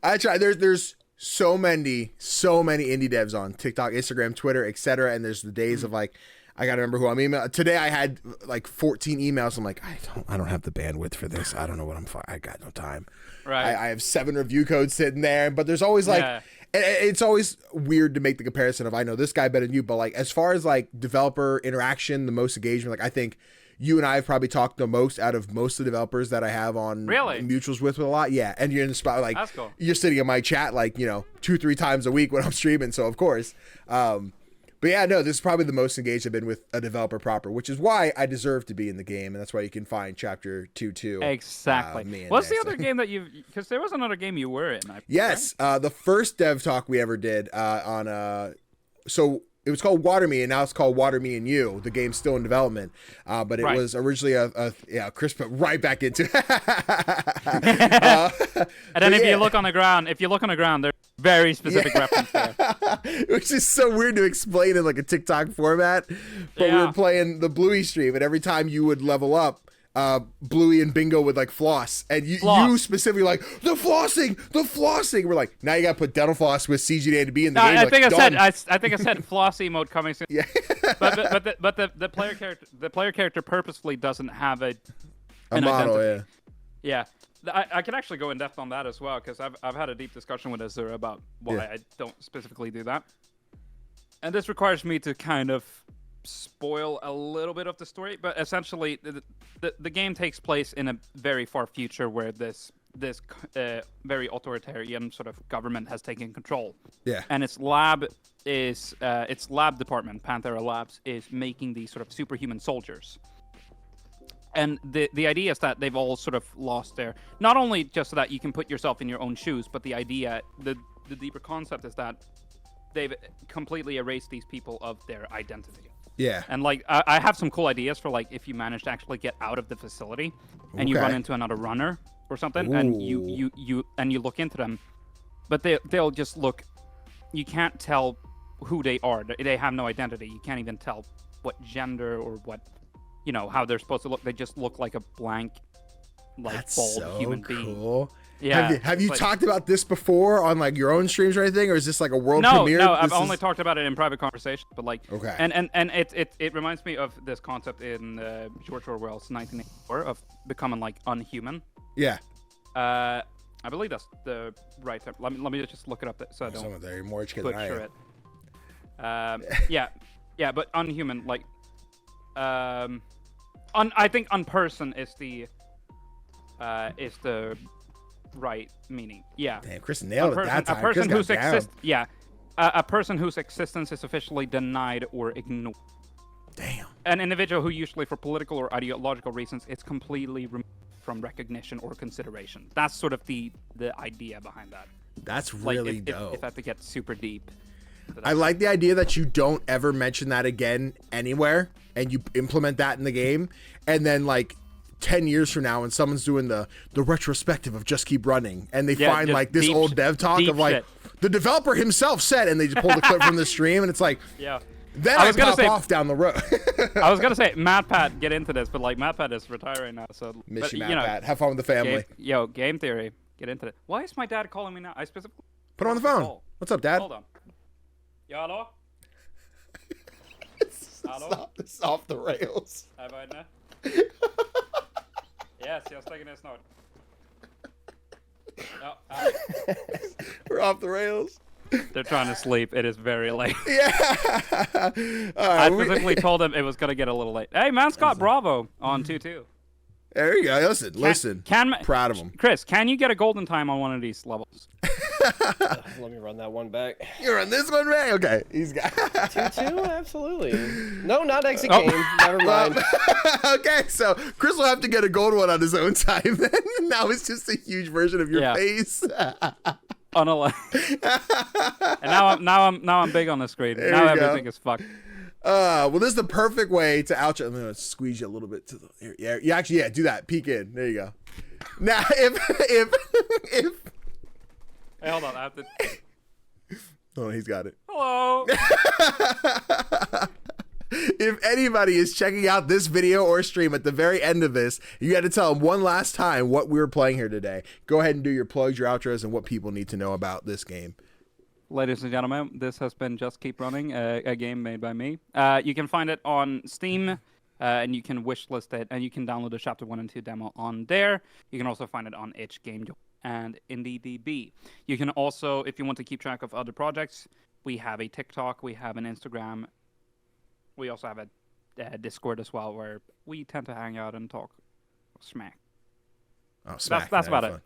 I try. There's so many indie devs on TikTok, Instagram, Twitter, etc. And there's the days of like, I gotta remember who I'm emailing. Today I had like 14 emails. I'm like, I don't have the bandwidth for this. I don't know what I got no time. Right. I have 7 review codes sitting there, but there's always like. Yeah. It's always weird to make the comparison of I know this guy better than you, but like as far as like developer interaction, the most engagement, like I think you and I have probably talked the most out of most of the developers that I have on mutuals with a lot. Yeah, and you're in the spot like that's cool. You're sitting in my chat like 2-3 times a week when I'm streaming, so of course. But yeah, no, this is probably the most engaged I've been with a developer proper, which is why I deserve to be in the game, and that's why you can find Chapter 2 too. Exactly. What's the other game that because there was another game you were in. Yes, the first dev talk we ever did so it was called Water Me, and now it's called Water Me and You. The game's still in development, but it was originally Chris put right back into. And then if you look on the ground, there's very specific reference there. Which is so weird to explain in like a TikTok format. But we were playing the Bluey stream, and every time you would level up, Bluey and Bingo would like floss, and you specifically like the flossing. We're like, now you gotta put dental floss with CGDannyB in the game. I think I said floss emote coming soon. Yeah. but the player character purposefully doesn't have an model. Identity. Yeah. I can actually go in depth on that as well, because I've had a deep discussion with Azura about why I don't specifically do that. And this requires me to kind of spoil a little bit of the story, but essentially the game takes place in a very far future where this very authoritarian sort of government has taken control. Yeah. And its lab department, Panthera Labs, is making these sort of superhuman soldiers. And the idea is that they've all sort of lost their, not only just so that you can put yourself in your own shoes, but the idea, the deeper concept is that they've completely erased these people of their identity. Yeah. And like I have some cool ideas for like if you manage to actually get out of the facility and you run into another runner or something. Ooh. And you look into them, but they'll just look, you can't tell who they are. They have no identity. You can't even tell what gender or what, you know, how they're supposed to look. They just look like a blank, like That's bald so human cool. being. Yeah. Have you talked about this before on like your own streams or anything, or is this like a world premiere? No, I've only talked about it in private conversations. But like, okay. And it reminds me of this concept in George Orwell's 1984 of becoming like unhuman. Yeah. I believe that's the right term. Let me just look it up so I don't Someone there, you're more butcher it. Yeah, but unhuman, like, I think unperson is the right meaning. Yeah. Damn, Chris nailed it that time. A person whose a person whose existence is officially denied or ignored. Damn. An individual who usually for political or ideological reasons is completely removed from recognition or consideration. That's sort of the idea behind that. That's like really dope. If I have to get super deep. I like the idea that you don't ever mention that again anywhere, and you implement that in the game, and then like 10 years from now when someone's doing the retrospective of Just Keep Running, and they find like this old dev talk of like the developer himself said, and they just pull the clip from the stream, and it's like, yeah. Then I pop off down the road. I was gonna say MatPat get into this, but like MatPat is retiring now, so miss you, MatPat. Have fun with the family. Game theory, get into it. Why is my dad calling me now? I specifically put him on the phone. What's up, Dad? Hold on. Ja, hallå? It's off the rails. Här var inne. Yes, jag stänger ner snart. Ja, we're off the rails. They're trying to sleep. It is very late. Yeah. I specifically told him it was going to get a little late. Hey, man, Scott Bravo on 2-2. There you go. Listen. Proud of him. Chris, can you get a golden time on one of these levels? Let me run that one back. You run this one back? Okay. He's got 2-2? Absolutely. No, not exit game. Never mind. Okay, so Chris will have to get a gold one on his own time then. Now it's just a huge version of your face. And now I'm big on the screen. Now everything is fucked. Well, this is the perfect way to outro. I'm gonna squeeze you a little bit to the you actually do that. Peek in. There you go. Now if hey, hold on, I have to. Oh, he's got it. Hello. If anybody is checking out this video or stream at the very end of this, you got to tell them one last time what we were playing here today. Go ahead and do your plugs, your outros, and what people need to know about this game. Ladies and gentlemen, this has been Just Keep Running, a game made by me. You can find it on Steam, and you can wishlist it, and you can download the Chapter 1 and 2 demo on there. You can also find it on itch.game and IndieDB. You can also, if you want to keep track of other projects, we have a TikTok, we have an Instagram. We also have a Discord as well, where we tend to hang out and talk smack. Oh, smack. That's about it.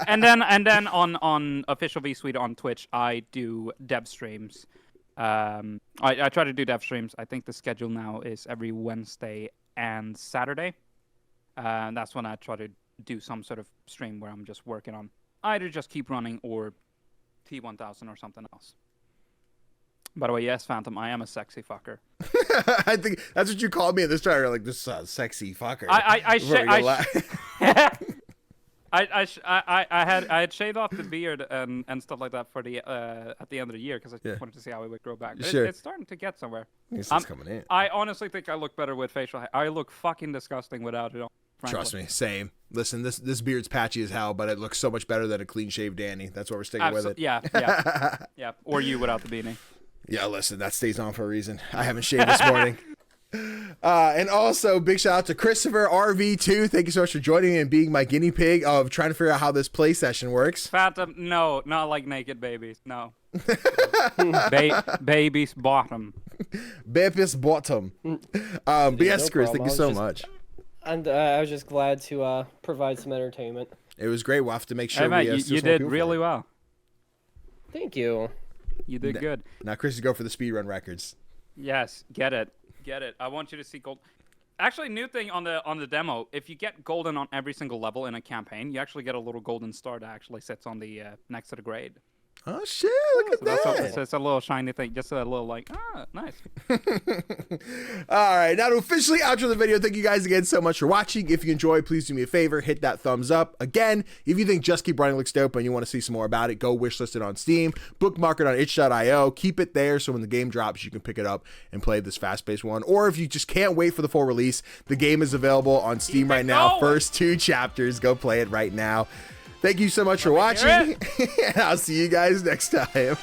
and then on official V Suite on Twitch, I do dev streams. I try to do dev streams. I think the schedule now is every Wednesday and Saturday. That's when I try to do some sort of stream where I'm just working on either Just Keep Running or T1000 or something else. By the way, yes, Phantom, I am a sexy fucker. I think that's what you called me at this time. You're like, this sexy fucker. I had shaved off the beard and stuff like that for the at the end of the year because I wanted to see how it would grow back. It's starting to get somewhere. It's coming in. I honestly think I look better with facial hair. I look fucking disgusting without it on. Frankly. Trust me, same. Listen, this beard's patchy as hell, but it looks so much better than a clean shaved Danny. That's why we're sticking with it. Yeah. Or you without the beanie. Yeah, listen, that stays on for a reason. I haven't shaved this morning. And also, big shout out to Christopher RV2. Thank you so much for joining me and being my guinea pig of trying to figure out how this play session works. Phantom, no, not like naked babies. No. Baby's bottom. Baby's bottom. But yes, Chris, thank you so much. And I was just glad to provide some entertainment. It was great. We'll have to make sure Hey, man, we you did really well. Thank you. You did good. Now, Chris, you go for the speedrun records. Yes, get it. I want you to see gold. Actually, new thing on the demo, if you get golden on every single level in a campaign, you actually get a little golden star that actually sits on the next to the grade. Oh shit, look at that. It's a little shiny thing, just a little like, nice. All right, now to officially outro the video, thank you guys again so much for watching. If you enjoyed, please do me a favor, hit that thumbs up. Again, if you think Just Keep Running looks dope and you want to see some more about it, go wishlist it on Steam, bookmark it on itch.io, keep it there so when the game drops, you can pick it up and play this fast-paced one. Or if you just can't wait for the full release, the game is available on Steam right now. First 2 chapters, go play it right now. Thank you so much for watching, and I'll see you guys next time.